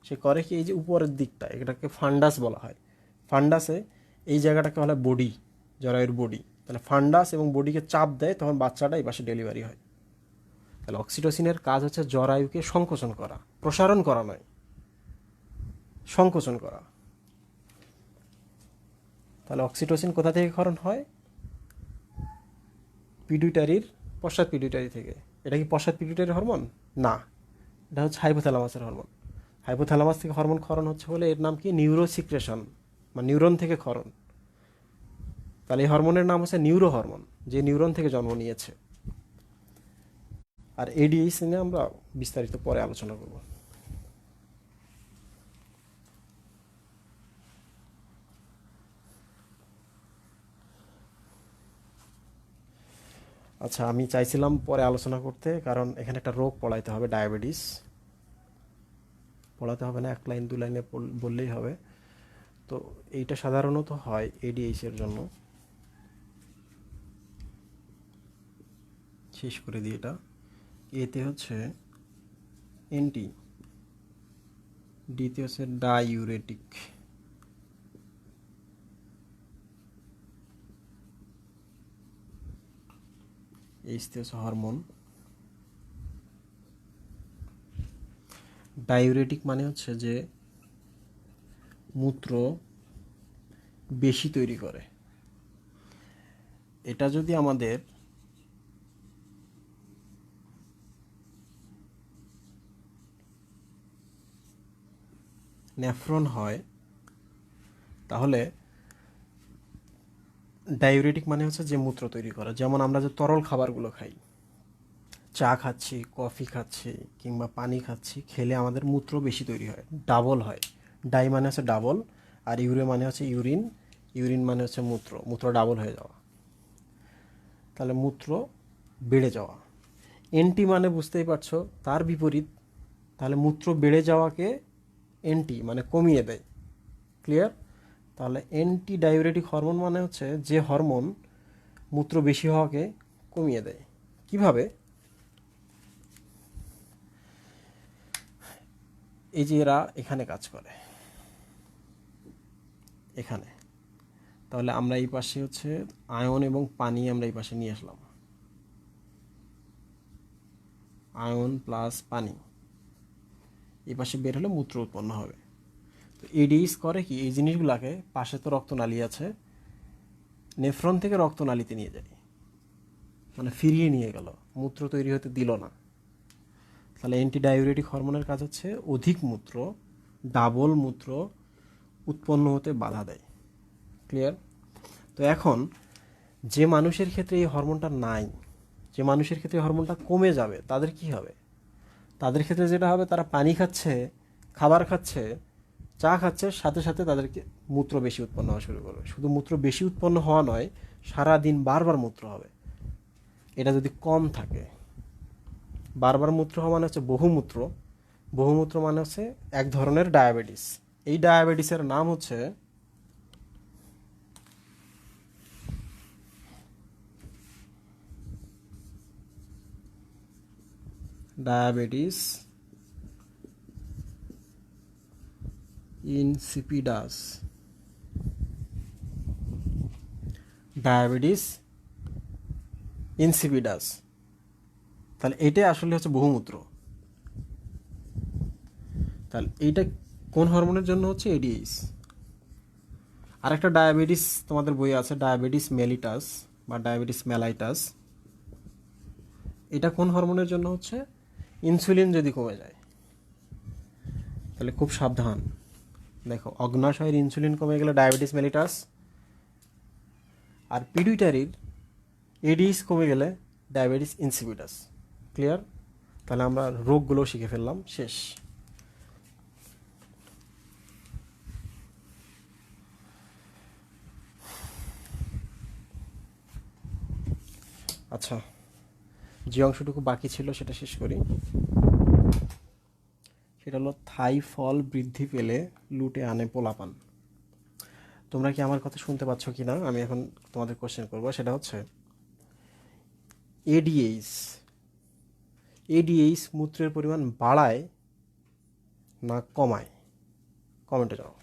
সে করে কি, এই যে উপরের দিকটা, এটাকে ফান্ডাস বলা হয়। ফান্ডাসে এই জায়গাটাকে বলা হয় বডি, জরায়ুর বডি। তাহলে ফান্ডাস এবং বডিকে চাপ দেয়, তখন বাচ্চাটা এই পাশে ডেলিভারি হয়। তাহলে অক্সিটোসিনের কাজ হচ্ছে জরায়ুকে সংকোচন করা, প্রসারণ করা নয়, সংকোচন করা। তাহলে অক্সিটোসিন কোথা থেকে ক্ষরণ হয়? পিটুইটারির, পশ্চাৎ পিটুইটারি থেকে। এটা কি পশ্চাৎ পিটুইটারি হরমোন? না, এটা হচ্ছে হাইপোথ্যালামাসের হরমোন। হাইপোথ্যালামাস থেকে হরমোন ক্ষরণ হচ্ছে বলে এর নাম কি নিউরোসিক্রেশন, বা নিউরন থেকে ক্ষরণ। তাহলে এই হরমোনের নাম হচ্ছে নিউরো হরমোন, যে নিউরন থেকে জন্ম নিয়েছে। আর এডিএইচ নিয়ে আমরা বিস্তারিত পরে আলোচনা করব। আচ্ছা, আমি চাইছিলাম পরে আলোচনা করতে, কারণ এখানে একটা রোগ পড়াইতে হবে, ডায়াবেটিস। পড়াতে হবে না, এক লাইন দু লাইনে বললেই হবে। তো এইটা সাধারণত হয় এডিএইচ এর জন্য। শেষ করে দিই এটা। এতে হচ্ছে এনটি, ডিতে হচ্ছে ডাইউরেটিক, এইচতে হচ্ছে হরমোন। ডাইউরেটিক মানে হচ্ছে যে মূত্র বেশি তৈরি করে। এটা যদি আমাদের নেফ্রন হয়, তাহলে ডাইউরেটিক মানে হচ্ছে যে মূত্র তৈরি করা। যেমন আমরা যে তরল খাবারগুলো খাই, চা খাচ্ছি, কফি খাচ্ছি, কিংবা পানি খাচ্ছি, খেলে আমাদের মূত্র বেশি তৈরি হয়, ডাবল হয়। ডাই মানে হচ্ছে ডাবল, আর ইউরে মানে হচ্ছে ইউরিন, ইউরিন মানে হচ্ছে মূত্র, মূত্র ডাবল হয়ে যাওয়া। তাহলে মূত্র বেড়ে যাওয়া। এনটি মানে বুঝতেই পারছো তার বিপরীত। তাহলে মূত্র বেড়ে যাওয়াকে এনটি মানে কমিয়ে দেয়। ক্লিয়ার? তাহলে অ্যান্টি ডাইউরেটিক হরমোন মানে হচ্ছে যে হরমোন মূত্র বেশি হওয়াকে কমিয়ে দেয়। কিভাবে? এই যে এরা এখানে কাজ করে, এখানে। তাহলে আমরা এই পাশে হচ্ছে আয়ন এবং পানি আমরা এই পাশে নিয়ে আসলাম, আয়ন প্লাস পানি এই পাশে বের হলে মূত্র উৎপন্ন হবে। তো এডিএইচ করে কি, এই জিনিসগুলোকে, পাশে তো রক্তনালী আছে, নেফ্রন থেকে রক্তনালীতে নিয়ে যায়, মানে ফিরিয়ে নিয়ে গেল, মূত্র তৈরি হতে দিল না। তাহলে অ্যান্টিডাইউরেটিক হরমোনের কাজ হচ্ছে অধিক মূত্র, ডাবল মূত্র উৎপন্ন হতে বাধা দেয়। ক্লিয়ার? তো এখন যে মানুষের ক্ষেত্রে এই হরমোনটা নাই, যে মানুষের ক্ষেত্রে হরমোনটা কমে যাবে, তাদের কি হবে? তাদের ক্ষেত্রে যেটা হবে, তারা পানি খাচ্ছে, খাবার খাচ্ছে, চা খাচ্ছে, সাথে সাথে তাদেরকে মূত্র বেশি উৎপন্ন হওয়া শুরু করবে। শুধু মূত্র বেশি উৎপন্ন হওয়া নয়, সারাদিন বারবার মূত্র হবে। এটা যদি কম থাকে, বারবার মূত্র হওয়া মানে হচ্ছে বহুমূত্র। বহুমূত্র মানে হচ্ছে এক ধরনের ডায়াবেটিস। এই ডায়াবেটিসের নাম হচ্ছে ডায়াবেটিস ইনসিপিডাস। Diabetes insipidus. তাহলে এটাই আসলে হচ্ছে বহুমূত্র। তাহলে এইটা কোন হরমোনের জন্য হচ্ছে? এডিএইচ। আরেকটা ডায়াবেটিস তোমাদের বই আছে, ডায়াবেটিস মেলিটাস বা ডায়াবেটিস মেলাইটাস। এটা কোন হরমোনের জন্য হচ্ছে? ইনসুলিন যদি কমে যায়। তাহলে খুব সাবধান। দেখো, অগ্নাশয়ের ইনসুলিন কমে গেলে ডায়াবেটিস মেলিটাস, আর পিটুইটারির এডিএইচ কমে গেলে ডায়াবেটিস ইনসিপিডাস। ক্লিয়ার? তাহলে আমরা রোগগুলো শিখে ফেললাম, শেষ। আচ্ছা, যে অংশটুকু বাকি ছিল সেটা শেষ করি। সেটা হলো থাই ফল বৃদ্ধি পেলে লুটে আনে পোলাপান। তোমরা কি আমার কথা শুনতে পাচ্ছ কি না? আমি এখন তোমাদের কোশ্চেন করবো, সেটা হচ্ছে এডিএইচ এডিএইচ মূত্রের পরিমাণ বাড়ায় না কমায়? কমেন্টে যাও।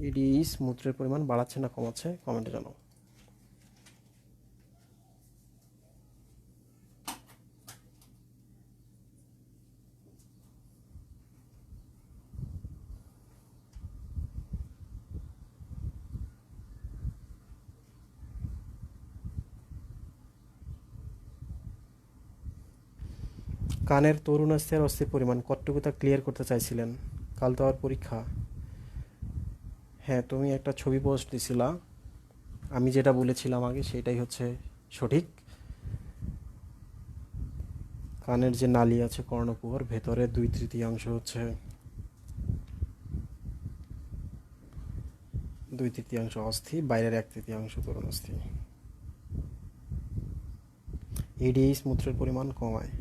এডিএইচ মূত্রের পরিমাণ বাড়াচ্ছে না কমাচ্ছে? কমেন্টে জানাও। কানের তরুণাস্থির অস্থির পরিমাণ কতটুকু তা ক্লিয়ার করতে চাইছিলেন? কাল তো আবার পরীক্ষা। হ্যাঁ, তুমি একটা ছবি পোস্ট দিছিলা, আমি যেটা বলেছিলাম আগে সেটাই হচ্ছে সঠিক। কানের যে নালী আছে কর্ণকুহর, ভেতরে 2/3 হচ্ছে 2/3 অস্থি, বাইরের 1/3 তরুণাস্থি। এডিএইচ মূত্রের পরিমাণ কমায়।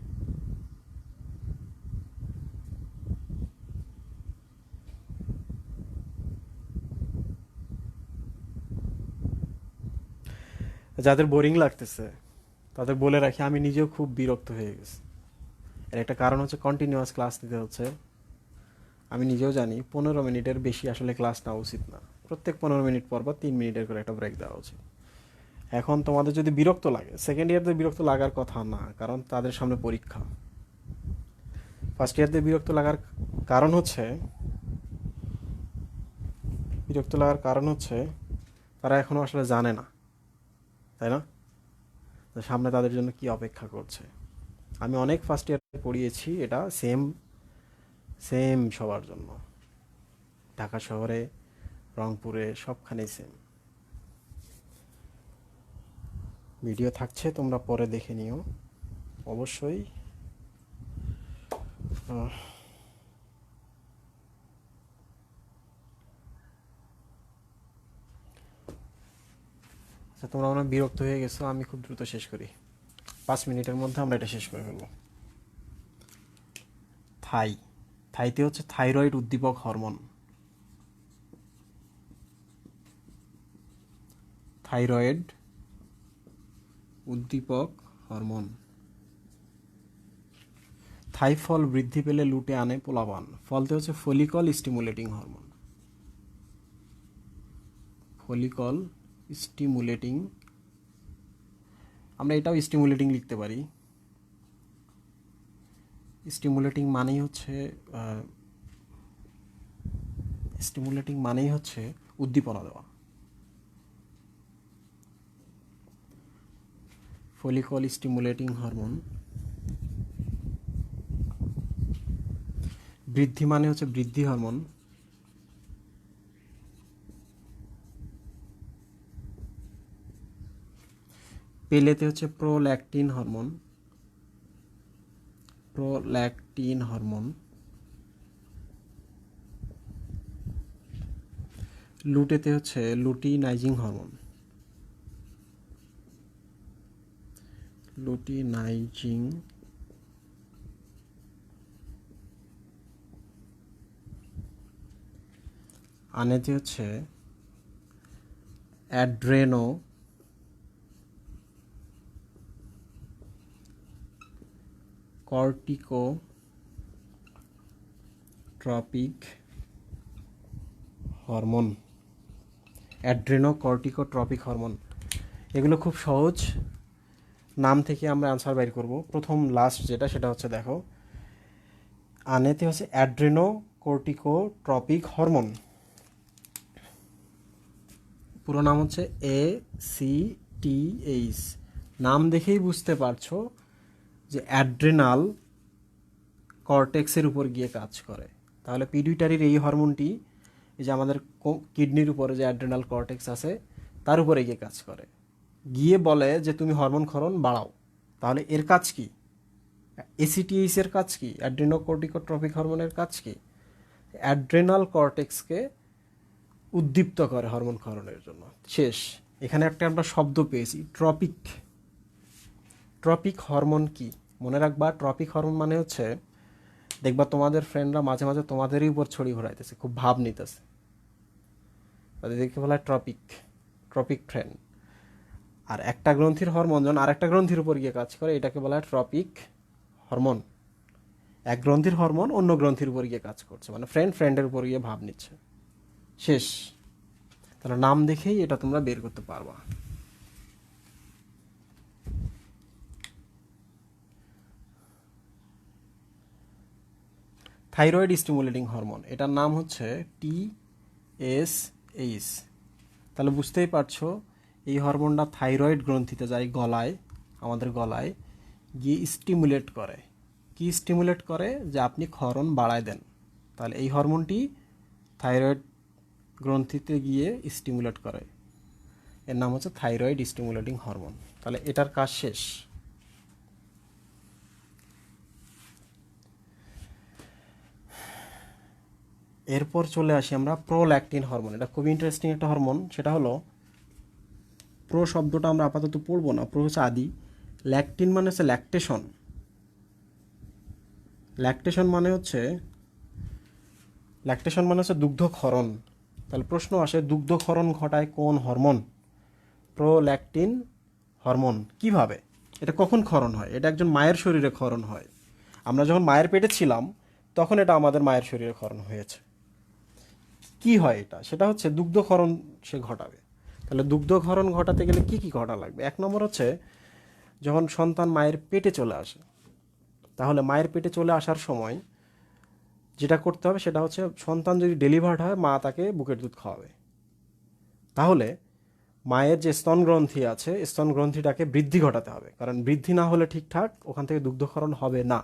যাদের বোরিং লাগতেছে তাদের বলে রাখি, আমি নিজেও খুব বিরক্ত হয়ে গেছি। এর একটা কারণ হচ্ছে কন্টিনিউয়াস ক্লাস দিতে হচ্ছে। আমি নিজেও জানি 15 মিনিটের বেশি আসলে ক্লাস নেওয়া উচিত না, প্রত্যেক 15 মিনিট পর পর 3 মিনিটের করে একটা ব্রেক দেওয়া উচিত। এখন তোমাদের যদি বিরক্ত লাগে, সেকেন্ড ইয়ারদের বিরক্ত লাগার কথা না, কারণ তাদের সামনে পরীক্ষা। ফার্স্ট ইয়ারদের বিরক্ত লাগার কারণ হচ্ছে তারা এখনো আসলে জানে না, তাই না? তো সামনে তাদের জন্য কি অপেক্ষা করছে। আমি অনেক ফার্স্ট ইয়ার পড়িয়েছি, এটা সেম সেম সবার জন্য, ঢাকা শহরে, রংপুরে, সবখানেই সেম। ভিডিও থাকছে, তোমরা পরে দেখে নিও অবশ্যই। আচ্ছা, তোমরা অনেক বিরক্ত হয়ে গেছো, আমি খুব দ্রুত শেষ করি। 5 মিনিটের মধ্যে আমরা এটা শেষ করে ফেলবো। থাইতে হচ্ছে থাইরয়েড উদ্দীপক হরমোন। থাইরয়েড উদ্দীপক হরমোন। থাই ফল বৃদ্ধি পেলে লুটে আনে পোলাপান। ফলতে হচ্ছে follicle stimulating hormone. Follicle stimulating, আমরা এটাও স্টিমুলেটিং লিখতে পারি। স্টিমুলেটিং মানেই হচ্ছে উদ্দীপনা দেওয়া। Follicle stimulating hormone. বৃদ্ধি মানে হচ্ছে বৃদ্ধি হরমোন। পেলেতে হচ্ছে প্রোল্যাকটিন হরমোন। Prolactin hormone. লুটেতে হচ্ছে লুটিনাইজিং হরমোন। লুটিনাইজিং। আনেতে হচ্ছে adrenocorticotropic hormone. Adrenocorticotropic hormone. এগুলো খুব সহজ, নাম থেকে আমরা আনসার বাইর করব। প্রথম লাস্ট যেটা, সেটা হচ্ছে দেখো, আনেতে হচ্ছে অ্যাড্রেনোকর্টিকোট্রপিক হরমোন, পুরো নাম হচ্ছে ACTH। নাম দেখেই বুঝতে পারছো যে অ্যাড্রেনাল কর্টেক্সের উপর গিয়ে কাজ করে। তাহলে পিটুইটারির এই হরমোনটি, এই যে আমাদের কিডনির উপরে যে অ্যাড্রেনাল কর্টেক্স আছে তার উপরে গিয়ে কাজ করে, গিয়ে বলে যে তুমি হরমোন ক্ষরণ বাড়াও। তাহলে এর কাজ কি? ACTH এর কাজ কি? অ্যাড্রেনোকর্টিকোট্রপিক হরমোনের কাজ কি? অ্যাড্রেনাল কর্টেক্সকে উদ্দীপ্ত করে হরমোন ক্ষরণের জন্য। শেষ। এখানে একটা আমরা শব্দ পেয়েছি, ট্রপিক। ট্রপিক হরমোন কি? মনে রাখবা ট্রপিক হরমোন মানে হচ্ছে, দেখবা তোমাদের ফ্রেন্ডরা মাঝে মাঝে তোমাদেরই উপর ছড়ি ঘোরাইতেছে, খুব ভাব নিতেছে, তাদেরকে বলা হয় ট্রপিক, ট্রপিক ফ্রেন্ড। আর একটা গ্রন্থির হরমোন যখন আরেকটা গ্রন্থির উপর গিয়ে কাজ করে এটাকে বলা হয় ট্রপিক হরমোন। এক গ্রন্থির হরমোন অন্য গ্রন্থির উপর গিয়ে কাজ করছে, মানে ফ্রেন্ড ফ্রেন্ডের উপর গিয়ে ভাব নিচ্ছে, শেষ। তাহলে নাম দেখেই এটা তোমরা বের করতে পারবা। থাইরয়েড স্টিমুলেটিং হরমোন, এটার নাম হচ্ছে TSH। তাহলে বুঝতেই পারছো এই হরমোনটা থাইরয়েড গ্রন্থিতে যায়, গলায়, আমাদের গলায় গিয়ে স্টিমুলেট করে। কি স্টিমুলেট করে? যে আপনি ক্ষরণ বাড়ায় দেন, তাহলে এই হরমোনটি থাইরয়েড গ্রন্থিতে গিয়ে স্টিমুলেট করে, এর নাম হচ্ছে থাইরয়েড স্টিমুলেটিং হরমোন। তাহলে এটার কাজ শেষ। এরপর চলে আসি আমরা প্রোল্যাকটিন হরমোন। এটা খুবই ইন্টারেস্টিং একটা হরমোন। সেটা হলো, প্রো শব্দটা আমরা আপাতত পড়বো না, প্রো হচ্ছে আদি, ল্যাকটিন মানে হচ্ছে ল্যাকটেশন। ল্যাকটেশন মানে হচ্ছে দুগ্ধক্ষরণ। তাহলে প্রশ্ন আসে, দুগ্ধক্ষরণ ঘটায় কোন হরমোন? Prolactin hormone. কিভাবে? এটা কখন ক্ষরণ হয়? এটা একজন মায়ের শরীরে ক্ষরণ হয়। আমরা যখন মায়ের পেটে ছিলাম তখন এটা আমাদের মায়ের শরীরে ক্ষরণ হয়েছে। কি হয় এটা? সেটা হচ্ছে দুগ্ধক্ষরণ সে ঘটাবে। তাহলে দুগ্ধক্ষরণ ঘটাতে গেলে কি কি ঘটা লাগবে? এক নম্বর হচ্ছে, যখন সন্তান মায়ের পেটে চলে আসে, তাহলে মায়ের পেটে চলে আসার সময় যেটা করতে হবে সেটা হচ্ছে, সন্তান যদি ডেলিভার্ড হয় মা তাকে বুকের দুধ খাওয়াবে। তাহলে মায়ের যে স্তন গ্রন্থি আছে, স্তন গ্রন্থিটাকে বৃদ্ধি ঘটাতে হবে, কারণ বৃদ্ধি না হলে ঠিকঠাক ওখান থেকে দুগ্ধক্ষরণ হবে না।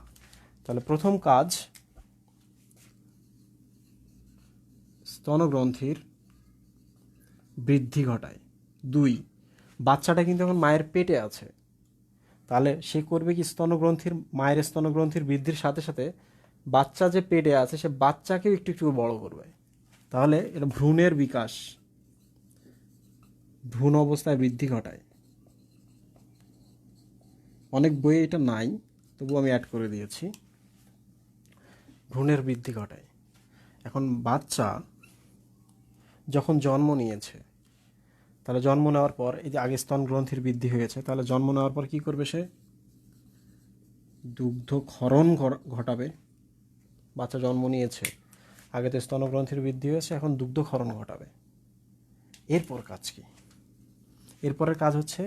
তাহলে প্রথম কাজ, স্তনগ্রন্থির বৃদ্ধি ঘটায়। 2, বাচ্চাটা কিন্তু এখন মায়ের পেটে আছে, তাহলে সে করবে কি, মায়ের স্তনগ্রন্থির বৃদ্ধির সাথে সাথে বাচ্চা যে পেটে আছে সে বাচ্চাকেও একটু একটু বড় করবে। তাহলে এটা ভ্রূণের বিকাশ, ভ্রূণ অবস্থায় বৃদ্ধি ঘটায়। অনেক বইয়ে এটা নাই, তবু আমি অ্যাড করে দিয়েছি। ভ্রূণের বৃদ্ধি ঘটায়। এখন বাচ্চা যখন জন্ম নিয়েছে, তাহলে জন্ম নেওয়ার পর এই যে আগে স্তন গ্রন্থির বৃদ্ধি হয়েছে, তাহলে জন্ম নেওয়ার পর কি করবে সে? দুগ্ধক্ষরণ ঘটাবে। বাচ্চা জন্ম নিয়েছে, আগে তো স্তনগ্রন্থির বৃদ্ধি হয়েছে, এখন দুগ্ধক্ষরণ ঘটাবে। এরপর কাজ কি? এরপরের কাজ হচ্ছে,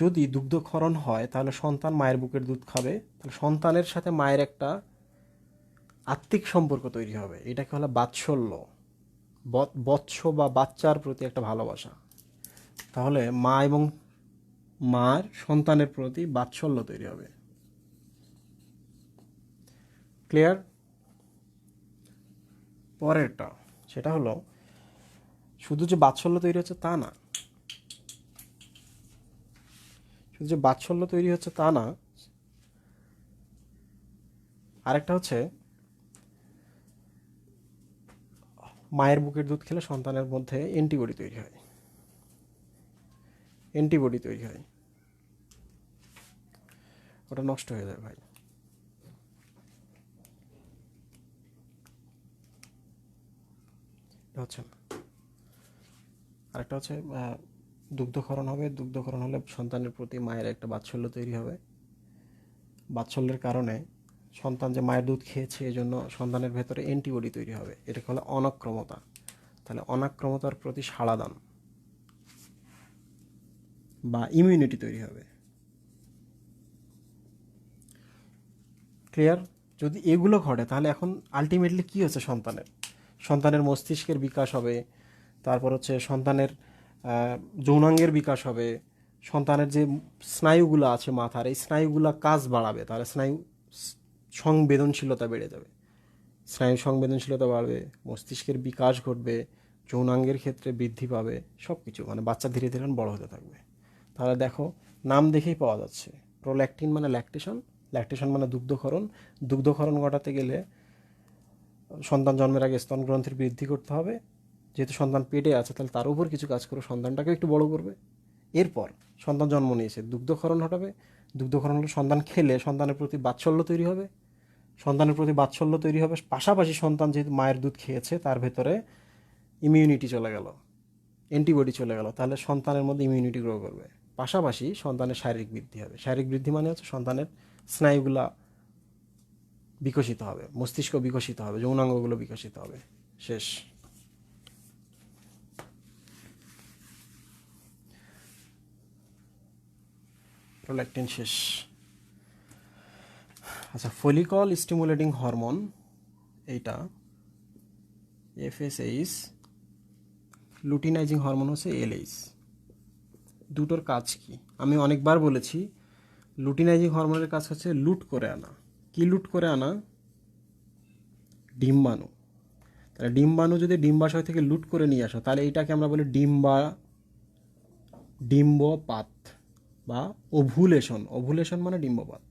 যদি দুগ্ধক্ষরণ হয় তাহলে সন্তান মায়ের বুকের দুধ খাবে, তাহলে সন্তানের সাথে মায়ের একটা আত্মিক সম্পর্ক তৈরি হবে, এটাকে হলো বাৎসল্য, বৎস বা বাচ্চার প্রতি একটা ভালোবাসা। তাহলে মা এবং মার সন্তানের প্রতি বাৎসল্য তৈরি হবে। ক্লিয়ার? পরেরটা, সেটা হলো, শুধু যে বাৎসল্য তৈরি হচ্ছে তা না, শুধু যে বাৎসল্য তৈরি হচ্ছে তা না, আরেকটা হচ্ছে, মায়ের বুকের দুধ খেলে সন্তানের মধ্যে অ্যান্টিবডি তৈরি হয়। অ্যান্টিবডি তৈরি হয়, ওটা নষ্ট হয়ে যায় ভাই। এটা হচ্ছে না। আরেকটা হচ্ছে, দুগ্ধক্ষরণ হবে, দুগ্ধক্ষরণ হলে সন্তানের প্রতি মায়ের একটা বাৎসল্য তৈরি হবে। বাৎসল্যের কারণে সন্তান যে মায়ের দুধ খেয়েছে এই জন্য সন্তানের ভেতরে অ্যান্টিবডি তৈরি হবে, এটাকে হলো অনাক্রমতা। তাহলে অনাক্রমতার প্রতি সাড়াদান বা ইমিউনিটি তৈরি হবে। ক্লিয়ার? যদি এগুলো ঘটে তাহলে এখন আলটিমেটলি কী হচ্ছে, সন্তানের মস্তিষ্কের বিকাশ হবে, তারপর হচ্ছে সন্তানের যৌনাঙ্গের বিকাশ হবে, সন্তানের যে স্নায়ুগুলো আছে মাথার, এই স্নায়ুগুলো কাজ বাড়াবে, তাহলে স্নায়ু সংবেদনশীলতা বেড়ে যাবে, স্নায়ু সংবেদনশীলতা বাড়বে, মস্তিষ্কের বিকাশ ঘটবে, যৌনাঙ্গের ক্ষেত্রে বৃদ্ধি পাবে, সব কিছু, মানে বাচ্চা ধীরে ধীরে বড় হতে থাকবে। তাহলে দেখো, নাম দেখেই পাওয়া যাচ্ছে, প্রোল্যাকটিন মানে ল্যাকটেশন, ল্যাকটেশন মানে দুগ্ধক্ষরণ। দুগ্ধক্ষরণ ঘটাতে গেলে সন্তান জন্মের আগে স্তন গ্রন্থির বৃদ্ধি করতে হবে, যেহেতু সন্তান পেটে আছে তাহলে তার উপর কিছু কাজ করে সন্তানটাকে একটু বড় করবে, এরপর সন্তান জন্ম নিয়েছে, দুগ্ধক্ষরণ ঘটাবে। দুগ্ধক্ষরণ হলে সন্তান খেলে সন্তানের প্রতি বাৎসল্য তৈরি হবে। সন্তানের প্রতি বাৎসল্য তৈরি হবে, পাশাপাশি সন্তান যেহেতু মায়ের দুধ খেয়েছে তার ভেতরে ইমিউনিটি চলে গেল, অ্যান্টিবডি চলে গেল, তাহলে সন্তানের মধ্যে ইমিউনিটি গ্রো করবে। পাশাপাশি সন্তানের শারীরিক বৃদ্ধি হবে। শারীরিক বৃদ্ধি মানে হচ্ছে সন্তানের স্নায়ুগুলা বিকশিত হবে, মস্তিষ্ক বিকশিত হবে, যৌনাঙ্গগুলো বিকশিত হবে। শেষ। প্রোল্যাকটিন শেষ। আচ্ছা, ফলিকল স্টিমুলেটিং হরমোন এইটা এফএসএইচ, লুটিনাইজিং হরমোন হচ্ছে এলএইচ। দুটোর কাজ কি আমি অনেকবার বলেছি। লুটিনাইজিং হরমোনের কাজ হচ্ছে লুট করে আনা। কি লুট করে আনা? ডিম্বাণু। তাহলে ডিম্বাণু যদি ডিম্বাশয় থেকে লুট করে নিয়ে আসো, তাহলে এইটাকে আমরা বলি ডিম্বপাত বা ওভুলেশন। ওভুলেশন মানে ডিম্বপাত।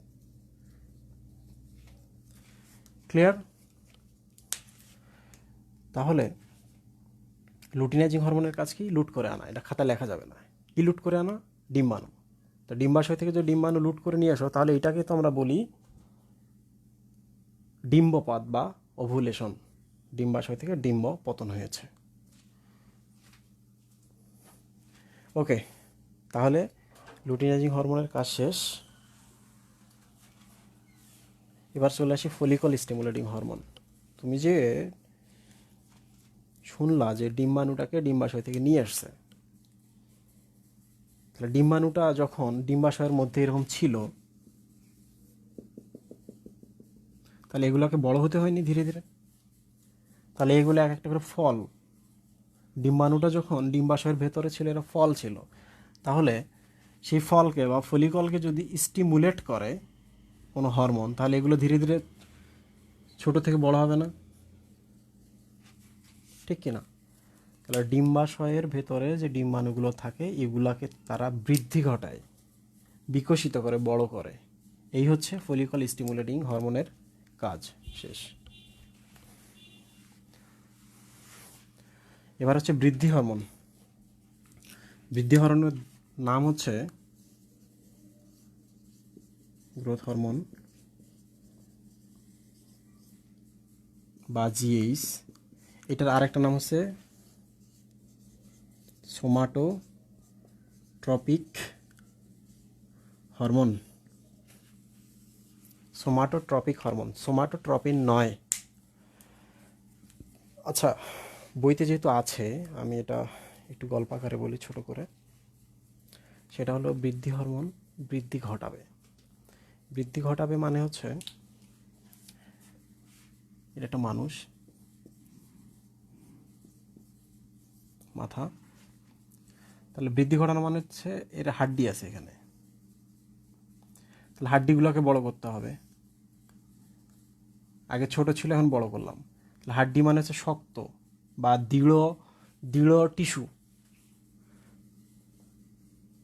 ক্লিয়ার? তাহলে লুটিনাইজিং হরমোনের কাজ কি? লুট করে আনা। এটা খাতা লেখা যাবে না। কি লুট করে আনা? ডিম্বাণু। তো ডিম্বাশয় থেকে যদি ডিম্বাণু লুট করে নিয়ে আসো, তাহলে এটাকে তো আমরা বলি ডিম্বপাত বা ওভুলেশন। ডিম্বাশয় থেকে ডিম্ব পতন হয়েছে। ওকে, তাহলে লুটিনাইজিং হরমোনের কাজ শেষ। এবার চলে আসি ফলিকল স্টিমুলেটিং হরমোন। তুমি যে শুনলা যে ডিম্বাণুটাকে ডিম্বাশয় থেকে নিয়ে আসছে, তাহলে ডিম্বাণুটা যখন ডিম্বাশয়ের মধ্যে এরকম ছিল, তাহলে এগুলোকে বড় হতে হয়নি ধীরে ধীরে? তাহলে এগুলো এক একটা করে ফল। ডিম্বাণুটা যখন ডিম্বাশয়ের ভেতরে ছিল, এরা ফল ছিল। তাহলে সেই ফলকে বা ফলিকলকে যদি স্টিমুলেট করে কোনো হরমোন, তাহলে এগুলো ধীরে ধীরে ছোট থেকে বড় হবে না? ঠিক কিনা? তাহলে ডিম্বাশয়ের ভেতরে যে ডিম্বাণুগুলো থাকে, এগুলাকে তারা বৃদ্ধি ঘটায়, বিকশিত করে, বড় করে। এই হচ্ছে ফলিকল স্টিমুলেটিং হরমোনের কাজ। শেষ। এবার হচ্ছে বৃদ্ধি হরমোন। বৃদ্ধি হরমোনের নাম হচ্ছে গ্রোথ হরমোন বা জিএইচ। এটার আরেকটা নাম হচ্ছে somatotropic hormone. Somatotropic hormone, somatotropin নয়। আচ্ছা, বইতে যেহেতু আছে, আমি এটা একটু গল্প আকারে বলি ছোট করে। সেটা হলো বৃদ্ধি হরমোন বৃদ্ধি ঘটাবে। বৃদ্ধি ঘটাবে মানে হচ্ছে, এটা একটা মানুষ, মাথা। তাহলে বৃদ্ধি ঘটানো মানে হচ্ছে এর হাড্ডি আছে এখানে, তাহলে হাড্ডিগুলোকে বড় করতে হবে। আগে ছোট ছিল, এখন বড় করলাম। তাহলে হাড্ডি মানে হচ্ছে শক্ত বা দৃঢ় দৃঢ় টিস্যু।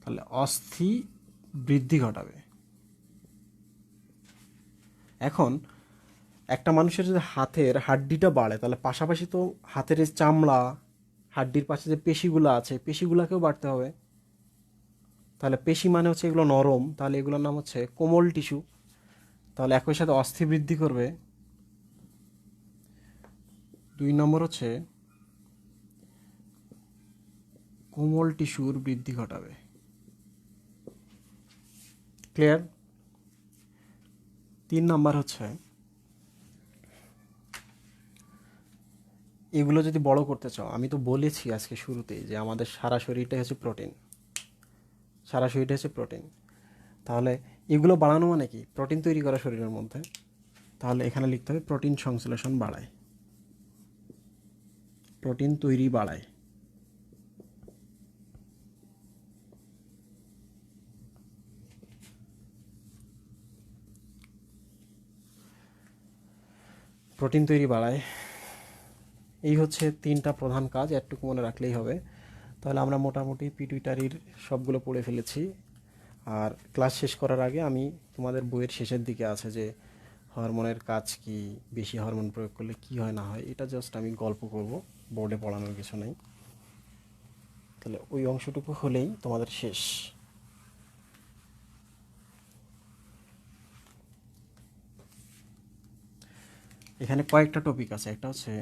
তাহলে অস্থি বৃদ্ধি ঘটাবে। এখন একটা মানুষের যদি হাতের হাড্ডিটা বাড়ে, তাহলে পাশাপাশি তো হাতের যে চামড়া, হাড্ডির পাশে যে পেশিগুলো আছে, পেশিগুলোকেও বাড়তে হবে। তাহলে পেশি মানে হচ্ছে এগুলো নরম, তাহলে এগুলোর নাম হচ্ছে কোমল টিস্যু। তাহলে একই সাথে অস্থি বৃদ্ধি করবে। 2 নম্বর হচ্ছে কোমল টিস্যুর বৃদ্ধি ঘটাবে। ক্লিয়ার? 3 নম্বর হচ্ছে এগুলো যদি বড় করতে চাও, আমি তো বলেছি আজকে শুরুতেই যে আমাদের সারা শরীরটাই হচ্ছে প্রোটিন। সারা শরীরটা হচ্ছে প্রোটিন। তাহলে এগুলো বাড়ানো মানে কি? প্রোটিন তৈরি করা শরীরের মধ্যে। তাহলে এখানে লিখতে হবে প্রোটিন সংশ্লেষণ বাড়ায়, প্রোটিন তৈরি বাড়ায়। প্রোটিন তৈরি বাড়ায়। এই হচ্ছে 3টা প্রধান কাজ, একটু মনে রাখলেই হবে। তাহলে আমরা মোটামুটি পিটুইটারির সবগুলো পড়ে ফেলেছি। আর ক্লাস শেষ করার আগে আমি তোমাদের বইয়ের শেষের দিকে আছে যে হরমোনের কাজ কি, বেশি হরমোন প্রয়োগ করলে কি হয় না হয়, এটা জাস্ট আমি গল্প করব, বোর্ডে পড়ানোর কিছু নেই। তাহলে ওই অংশটুকু হলেই তোমাদের শেষ। এখানে কয়েকটা টপিক আছে। একটা হচ্ছে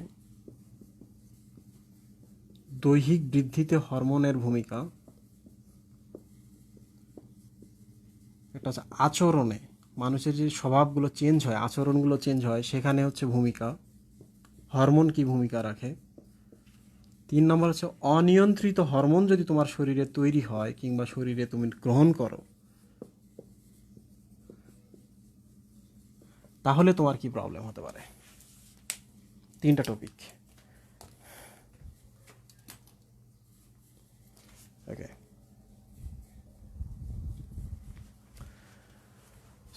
দৈহিক বৃদ্ধিতে হরমোনের ভূমিকা, একটা হচ্ছে আচরণে, মানুষের যে স্বভাবগুলো চেঞ্জ হয়, আচরণগুলো চেঞ্জ হয়, সেখানে হচ্ছে ভূমিকা, হরমোন কি ভূমিকা রাখে। 3 নম্বর হচ্ছে অনিয়ন্ত্রিত হরমোন যদি তোমার শরীরে তৈরি হয় কিংবা শরীরে তুমি গ্রহণ করো, তাহলে তোমার কি প্রবলেম হতে পারে। 3টা টপিক। ওকে,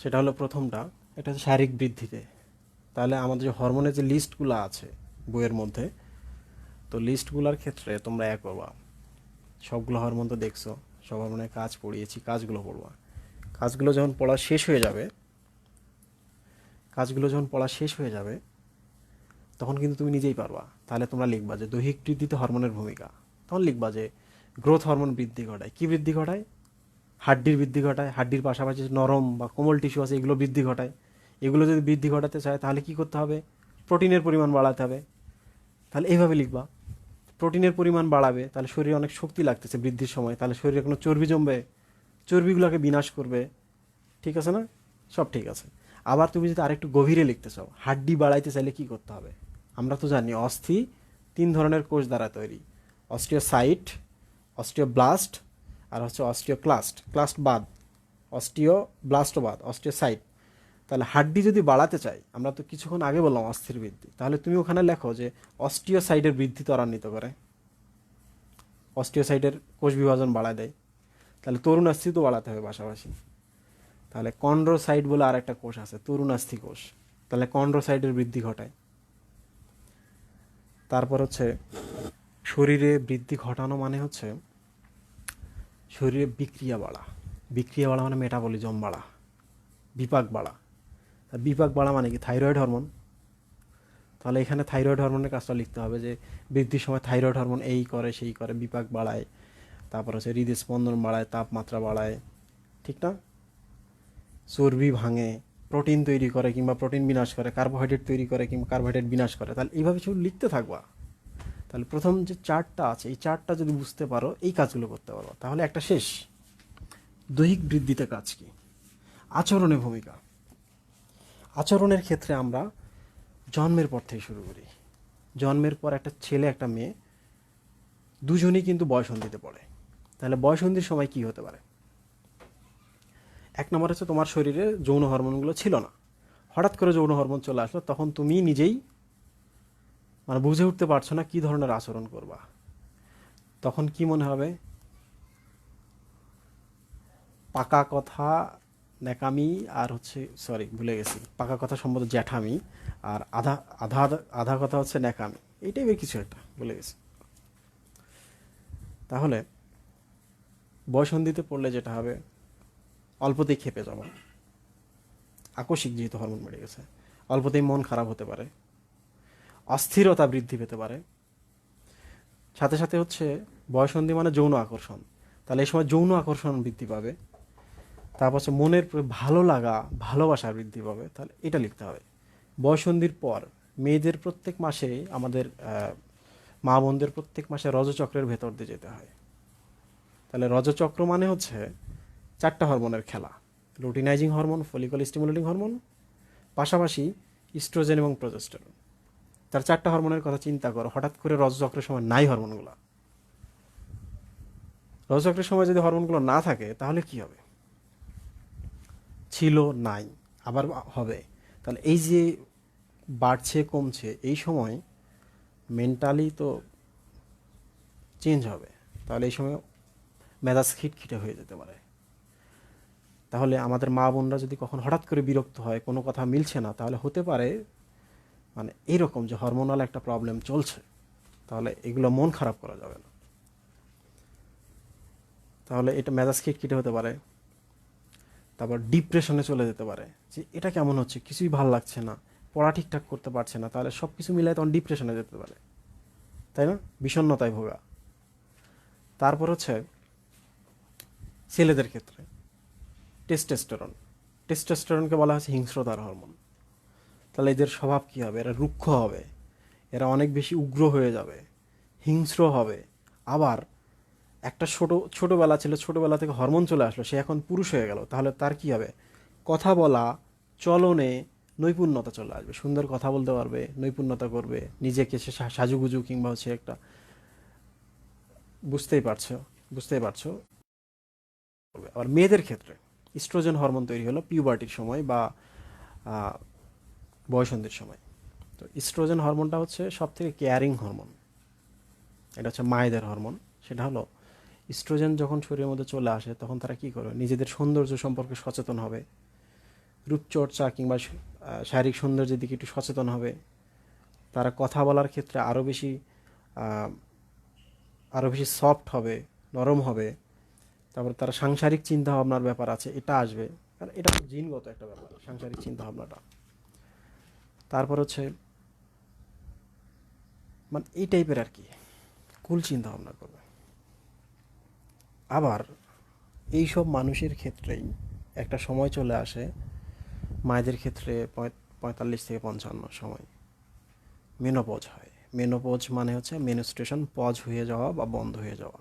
সেটা হলো প্রথমটা, এটা হচ্ছে শারীরিক বৃদ্ধিতে। তাহলে আমাদের যে হরমোনের যে লিস্টগুলো আছে বইয়ের মধ্যে, তো লিস্টগুলোর ক্ষেত্রে তোমরা করবা, সবগুলো হরমোন তো দেখছো, সব হরমোনের কাজ পড়িয়েছি, কাজগুলো পড়বা। কাজগুলো যখন পড়া শেষ হয়ে যাবে তখন কিন্তু তুমি নিজেই পারবা। তাহলে তোমরা লিখবা যে দৈহিক বৃদ্ধিতে হরমোনের ভূমিকা, তখন লিখবা যে গ্রোথ হরমোন বৃদ্ধি ঘটায়। কি বৃদ্ধি ঘটায়? হাড্ডির বৃদ্ধি ঘটায়। হাড্ডির পাশাপাশি নরম বা কোমল টিস্যু আছে, এগুলো বৃদ্ধি ঘটায়। এগুলো যদি বৃদ্ধি ঘটাতে চায় তাহলে কি করতে হবে? প্রোটিনের পরিমাণ বাড়াতে হবে। তাহলে এইভাবে লিখবা, প্রোটিনের পরিমাণ বাড়াবে, তাহলে শরীরে অনেক শক্তি লাগতেছে বৃদ্ধির সময়, তাহলে শরীরে কোনো চর্বি জমবে, চর্বিগুলোকে বিনাশ করবে। ঠিক আছে না? সব ঠিক আছে। আবার তুমি যদি আরেকটু গভীরে লিখতে চাও, হাড্ডি বাড়াইতে চাইলে কি করতে হবে? আমরা তো জানি অস্থি 3 ধরনের কোষ দ্বারা তৈরি, অস্টিওসাইট, অস্টিওব্লাস্ট আর হচ্ছে অস্টিওক্লাস্ট। ক্লাস্ট বাদ, অস্টিওব্লাস্ট বাদ, অস্টিওসাইট। তাহলে হাড্ডি যদি বাড়াতে চাই, আমরা তো কিছুক্ষণ আগে বললাম অস্থির বৃদ্ধি, তাহলে তুমি ওখানে লেখো যে অস্টিওসাইটের বৃদ্ধি ত্বরান্বিত করে, অস্টিওসাইটের কোষ বিভাজন বাড়ায় দেয়। তাহলে তরুণাস্থি তো বাড়াতে হবে পাশাপাশি। তাহলে কন্ড্রোসাইট বলে আর একটা কোষ আছে, তরুণাস্থি কোষ, তাহলে কন্ড্রোসাইটের বৃদ্ধি ঘটায়। তারপর হচ্ছে শরীরে বৃদ্ধি ঘটানো মানে হচ্ছে শরীরে বিক্রিয়া বাড়া। বিক্রিয়া বাড়া মানে মেটাবলিজম বাড়া, বিপাক বাড়া। আর বিপাক বাড়া মানে কি? Thyroid hormone. তাহলে এখানে থাইরয়েড হরমোনের কাজটা লিখতে হবে যে বৃদ্ধির সময় থাইরয়েড হরমোন এই করে সেই করে, বিপাক বাড়ায়। তারপর হচ্ছে হৃদস্পন্দন বাড়ায়, তাপমাত্রা বাড়ায়। ঠিক না? চর্বি ভাঙে, প্রোটিন তৈরি করে কিংবা প্রোটিন বিনাশ করে, কার্বোহাইড্রেট তৈরি করে কিংবা কার্বোহাইড্রেট বিনাশ করে। তাহলে এইভাবে শুধু লিখতে থাকবা। তাহলে প্রথম যে চার্টটা আছে, এই চার্টটা যদি বুঝতে পারো, এই কাজগুলো করতে পারো, তাহলে একটা শেষ। দৈহিক বৃদ্ধিতে কাজ কি? আচরণে ভূমিকা। আচরণের ক্ষেত্রে আমরা জন্মের পর থেকে শুরু করি। জন্মের পর একটা ছেলে একটা মেয়ে দুজনেই কিন্তু বয়ঃসন্ধিতে পড়ে। তাহলে বয়ঃসন্ধির সময় কি হতে পারে? 1 নম্বর হচ্ছে তোমার শরীরে যৌন হরমোনগুলো ছিল না, হঠাৎ করে যৌন হরমোন চলে আসলো, তখন তুমি নিজেই মানে বুঝে উঠতে পারছো না কি ধরনের আচরণ করবা। তখন কি মনে হবে? পাকা কথা ন্যাকামি, আর হচ্ছে সরি ভুলে গেছি, পাকা কথা সম্ভবত জ্যাঠামি, আর আধা আধা আধা কথা হচ্ছে ন্যাকামি, এই টাইপের কিছু একটা ভুলে গেছি। তাহলে বয়ঃসন্ধিতে পড়লে যেটা হবে, অল্পতেই ক্ষেপে যাওয়া, আকস্মিক যেহেতু হরমোন বেড়ে গেছে, অল্পতেই মন খারাপ হতে পারে, অস্থিরতা বৃদ্ধি পেতে পারে। সাথে সাথে হচ্ছে বয়ঃসন্ধি মানে যৌন আকর্ষণ, তাহলে এই সময় যৌন আকর্ষণ বৃদ্ধি পাবে। তারপর হচ্ছে মনের ভালো লাগা, ভালোবাসা বৃদ্ধি পাবে। তাহলে এটা লিখতে হবে। বয়ঃসন্ধির পর মেয়েদের প্রত্যেক মাসে, আমাদের মা বোনদের প্রত্যেক মাসে রজচক্রের ভেতর দিয়ে যেতে হয়। তাহলে রজচক্র মানে হচ্ছে 4টা হরমোনের খেলা, luteinising hormone, follicle stimulating hormone, পাশাপাশি ইস্ট্রোজেন এবং প্রজেস্টেরন। তার 4টা হরমোনের কথা চিন্তা করো, হঠাৎ করে রজচক্রের সময় নাই হরমোনগুলো। রজচক্রের সময় যদি হরমোনগুলো না থাকে তাহলে কি হবে? ছিল, নাই, আবার হবে। তাহলে এই যে বাড়ছে কমছে, এই সময় মেন্টালি তো চেঞ্জ হবে। তাহলে এই সময় মেজাজ খিটখিটে হয়ে যেতে পারে। তাহলে আমাদের মা বোনরা যদি কখন হঠাৎ করে বিরক্ত হয়, কোনো কথা মিলছে না, তাহলে হতে পারে মানে এইরকম যে হরমোনাল একটা প্রবলেম চলছে। তাহলে এগুলো মন খারাপ করা যাবে না। তাহলে এটা মেজাজ খিটখিটে হতে পারে। তারপর ডিপ্রেশনে চলে যেতে পারে, যে এটা কেমন হচ্ছে, কিছুই ভালো লাগছে না, পড়া ঠিকঠাক করতে পারছে না, তাহলে সব কিছু মিলাই তখন ডিপ্রেশনে যেতে পারে, তাই না? বিষণ্ণতায় ভোগা। তারপর হচ্ছে ছেলেদের ক্ষেত্রে টেস্টোস্টেরন। টেস্টোস্টেরনকে বলা হচ্ছে হিংস্রতার হরমোন। তাহলে এদের স্বভাব কী হবে? এরা রুক্ষ হবে, এরা অনেক বেশি উগ্র হয়ে যাবে, হিংস্র হবে। আবার একটা ছোটোবেলা ছিল, ছোটোবেলা থেকে হরমোন চলে আসলো, সে এখন পুরুষ হয়ে গেল, তাহলে তার কী হবে? কথা বলা, চলনে নৈপুণ্যতা চলে আসবে, সুন্দর কথা বলতে পারবে, নৈপুণ্যতা করবে, নিজেকে সে সাজুগুজু কিংবা হচ্ছে একটা, বুঝতেই পারছো। আবার মেয়েদের ক্ষেত্রে ইস্ট্রোজেন হরমোন তৈরি হলো পিউবার্টির সময় বা বয়সন্ধির সময়। তো ইস্ট্রোজেন হরমোনটা হচ্ছে সব থেকে কেয়ারিং হরমোন, এটা হচ্ছে মায়েদের হরমোন। সেটা হলো ইস্ট্রোজেন যখন শরীরের মধ্যে চলে আসে তখন তারা কী করবে? নিজেদের সৌন্দর্য সম্পর্কে সচেতন হবে, রূপচর্চা কিংবা শারীরিক সৌন্দর্যের দিকে একটু সচেতন হবে। তারা কথা বলার ক্ষেত্রে আরও বেশি সফট হবে, নরম হবে। তারপর তারা সাংসারিক চিন্তা ভাবনার ব্যাপার আছে, এটা আসবে, কারণ এটা জিনগত একটা ব্যাপার, সাংসারিক চিন্তা ভাবনাটা। তারপর হচ্ছে মানে এই টাইপের আর কি, কুল চিন্তা ভাবনা করবে। আবার এই সব মানুষের ক্ষেত্রেই একটা সময় চলে আসে, মায়েদের ক্ষেত্রে 45 থেকে 55 সময় মেনোপজ হয়। মেনোপজ মানে হচ্ছে মেনস্ট্রুয়েশন পজ হয়ে যাওয়া বা বন্ধ হয়ে যাওয়া।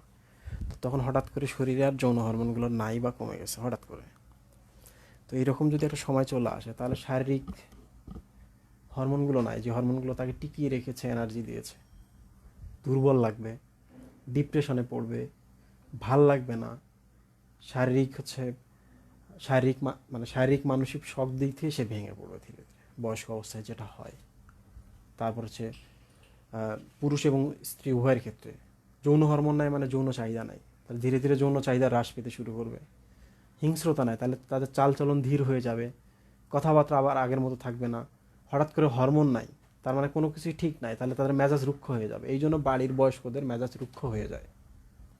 তো তখন হঠাৎ করে শরীরে আর যৌন হরমোনগুলো নাই বা কমে গেছে হঠাৎ করে। তো এইরকম যদি একটা সময় চলে আসে, তাহলে শারীরিক হরমোনগুলো নাই, যে হরমোনগুলো তাকে টিকিয়ে রেখেছে, এনার্জি দিয়েছে, দুর্বল লাগবে, ডিপ্রেশনে পড়বে, ভাল লাগবে না, শারীরিক মানসিক সব দিক থেকে সে ভেঙে পড়বে ধীরে ধীরে, বয়স্ক অবস্থায় যেটা হয়। তারপর হচ্ছে পুরুষ এবং স্ত্রী উভয়ের ক্ষেত্রে যৌন হরমোন নাই মানে যৌন চাহিদা নাই, তাহলে ধীরে ধীরে যৌন চাহিদা হ্রাস পেতে শুরু করবে। হিংস্রতা নাই, তাহলে তাদের চালচলন ধীর হয়ে যাবে, কথাবার্তা আবার আগের মতো থাকবে না। হঠাৎ করে হরমোন নাই, তার মানে কোনো কিছুই ঠিক নাই, তাহলে তাদের মেজাজ রুক্ষ হয়ে যাবে। এই জন্য বাড়ির বয়স্কদের মেজাজ রুক্ষ হয়ে যায়,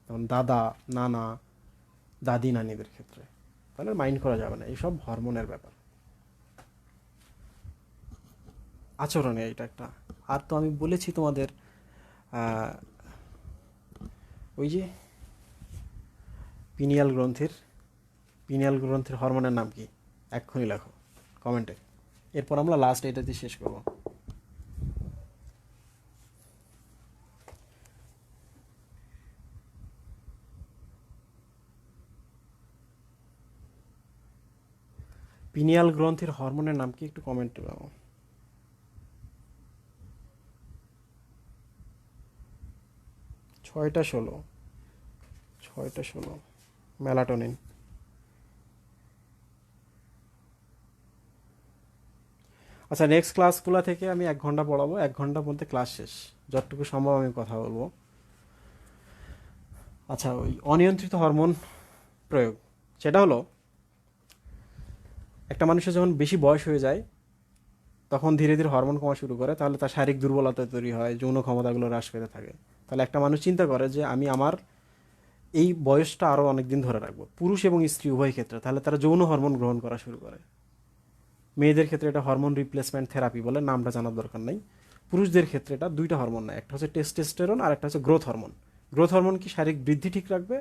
যেমন দাদা, নানা, দাদি, নানিদের ক্ষেত্রে। তাহলে মাইন্ড করা যাবে না, এইসব হরমোনের ব্যাপার। আচরণে এটা একটা। আর তো আমি বলেছি তোমাদের ওই যে পিনিয়াল গ্রন্থির হরমোনের নাম কি? এক্ষুনি লেখো কমেন্টে, এরপর আমরা লাস্ট এটাতে শেষ করবো। পিনিয়াল গ্রন্থির হরমোনের নাম কি? একটু কমেন্টে দাও। 6টা 16 মেলাটোনিন। আচ্ছা, নেক্সট ক্লাসগুলো থেকে আমি 1 ঘন্টা পড়াবো, 1 ঘন্টার মধ্যে ক্লাস শেষ, যতটুকু সম্ভব আমি কথা বলবো। আচ্ছা, ওই অনিয়ন্ত্রিত হরমোন প্রয়োগ, সেটা হলো একটা মানুষের যখন বেশি বয়স হয়ে যায় তখন ধীরে ধীরে হরমোন কমা শুরু করে, তাহলে তার শারীরিক দুর্বলতা তৈরি হয়, যৌন ক্ষমতাগুলো হ্রাস পেতে থাকে। তাহলে একটা মানুষ চিন্তা করে যে আমি আমার এই বয়সটা আরও অনেক দিন ধরে রাখবো, পুরুষ এবং স্ত্রী উভয় ক্ষেত্রে। তাহলে তারা যৌন হরমোন গ্রহণ করা শুরু করে। মেয়েদের ক্ষেত্রে এটা হরমোন রিপ্লেসমেন্ট থেরাপি বলে, নামটা জানার দরকার নেই। পুরুষদের ক্ষেত্রে এটা 2টা হরমোন নেয়, একটা হচ্ছে টেস্টোস্টেরন আর একটা হচ্ছে গ্রোথ হরমোন। গ্রোথ হরমোন কি শারীরিক বৃদ্ধি ঠিক রাখবে,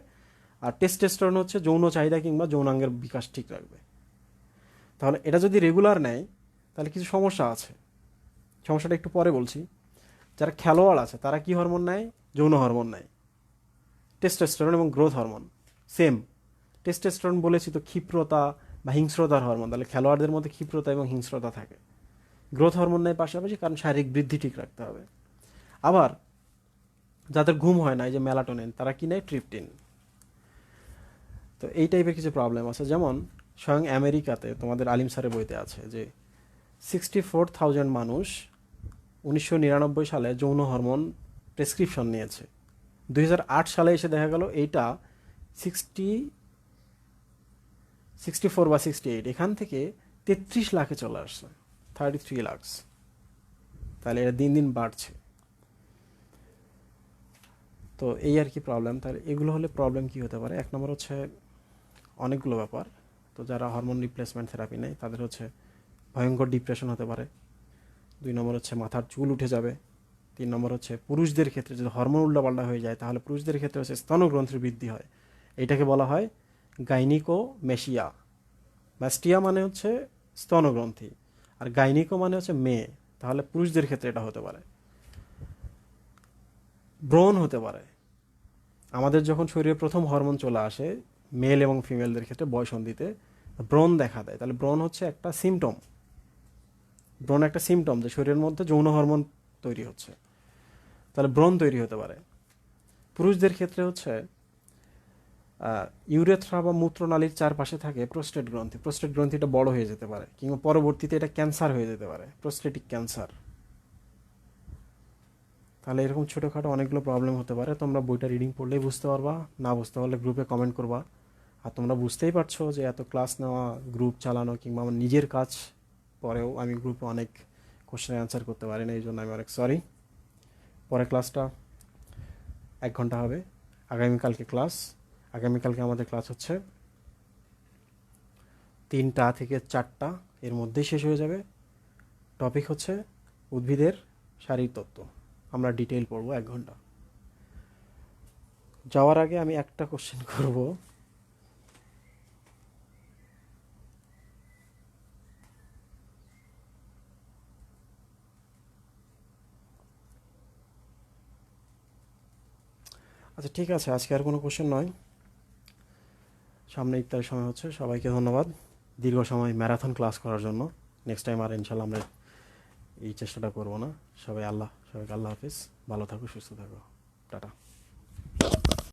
আর টেস্টোস্টেরন হচ্ছে যৌন চাহিদা কিংবা যৌনাঙ্গের বিকাশ ঠিক রাখবে। তাহলে এটা যদি রেগুলার নেয় তাহলে কিছু সমস্যা আছে, সমস্যাটা একটু পরে বলছি। যারা খেলোয়াড় আছে তারা কি হরমোন নেয়? যৌন হরমোন নেয়, টেস্টোস্টেরন এবং গ্রোথ হরমোন সেম। টেস্টোস্টেরন বলেছি তো ক্ষিপ্রতা বা হিংস্রতার হরমোন, তাহলে খেলোয়াড়দের মধ্যে ক্ষিপ্রতা এবং হিংস্রতা থাকে। গ্রোথ হরমোন নেয় পাশাপাশি, কারণ শারীরিক বৃদ্ধি ঠিক রাখতে হবে। আবার যাদের ঘুম হয় না, এই যে মেলাটোনিন, তারা কি নেয়? ট্রিপটিন। তো এই টাইপের কিছু প্রবলেম আছে, যেমন স্বয়ং আমেরিকাতে তোমাদের আলিম স্যারের বইতে আছে যে 64,000 মানুষ 1999 সালে যৌন হরমোন প্রেসক্রিপশন নিয়েছে। 2008 সালে এসে দেখা গেল এইটা 64 বা 68, এখান থেকে 33 লাখে চলে আসছে, 33 লাখ। তাহলে এটা দিন দিন বাড়ছে। তো এই আর কি প্রবলেম। তাহলে এগুলো হলে প্রবলেম কি হতে পারে? 1 নম্বর হচ্ছে অনেকগুলো ব্যাপার। তো যারা হরমোন রিপ্লেসমেন্ট থেরাপি নেয় তাদের হচ্ছে ভয়ঙ্কর ডিপ্রেশন হতে পারে। 2 নম্বর হচ্ছে মাথার চুল উঠে যাবে, 3 নম্বর হচ্ছে পুরুষদের ক্ষেত্রে যদি হরমোন উল্টাপাল্টা হয়ে যায় তাহলে পুরুষদের ক্ষেত্রে হচ্ছে স্তনগ্রন্থির বৃদ্ধি হয়, এটাকে বলা হয় গাইনিকোমেশিয়া। ম্যাস্টিয়া মানে হচ্ছে স্তনগ্রন্থি, আর গাইনিকো মানে হচ্ছে মেয়ে, তাহলে পুরুষদের ক্ষেত্রে এটা হতে পারে। ব্রণ হতে পারে, আমাদের যখন শরীরে প্রথম হরমোন চলে আসে মেল এবং ফিমেলদের ক্ষেত্রে বয়সন্ধিতে ব্রণ দেখা দেয়, তাহলে ব্রণ হচ্ছে একটা সিমটম, ব্রণ একটা সিমটম যে শরীরের মধ্যে যৌন হরমোন তৈরি হচ্ছে, তাহলে ব্রণ তৈরি হতে পারে। পুরুষদের ক্ষেত্রে হচ্ছে ইউরেথ্রা বা মূত্রনালীর চারপাশে থাকে প্রোস্টেট গ্রন্থি, প্রোস্টেট গ্রন্থিটা বড় হয়ে যেতে পারে কিংবা পরবর্তীতে এটা ক্যান্সার হয়ে যেতে পারে, প্রোস্টেটিক ক্যান্সার। তাহলে এরকম ছোটোখাটো অনেকগুলো প্রবলেম হতে পারে, তোমরা বইটা রিডিং পড়লেই বুঝতে পারবা, না বুঝতে পারলে গ্রুপে কমেন্ট করবা। আর তোমরা বুঝতেই পারছো যে এত ক্লাস নেওয়া, গ্রুপ চালানো কিংবা আমার নিজের কাজ পরেও আমি গ্রুপে অনেক কোশ্চেনের অ্যান্সার করতে পারি না, এই জন্য আমি অনেক সরি। পরের ক্লাসটা 1 ঘন্টা হবে, আগামীকালকে ক্লাস। আগামীকালকে আমাদের ক্লাস হচ্ছে 3টা থেকে 4টা এর মধ্যেই শেষ হয়ে যাবে। টপিক হচ্ছে উদ্ভিদের শারীরতত্ত্ব, আমরা ডিটেইল পড়বো 1 ঘন্টা। যাওয়ার আগে আমি একটা কোশ্চেন করব, আচ্ছা ঠিক আছে, আজকে আর কোনো কোশ্চেন নয়, সামনে ইফতারের সময় হচ্ছে। সবাইকে ধন্যবাদ দীর্ঘ সময় ম্যারাথন ক্লাস করার জন্য। নেক্সট টাইম আর ইনশাল্লাহ আমরা এই চেষ্টাটা করবো না। সবাইকে আল্লাহ হাফিজ, ভালো থাকো, সুস্থ থাকো, টাটা।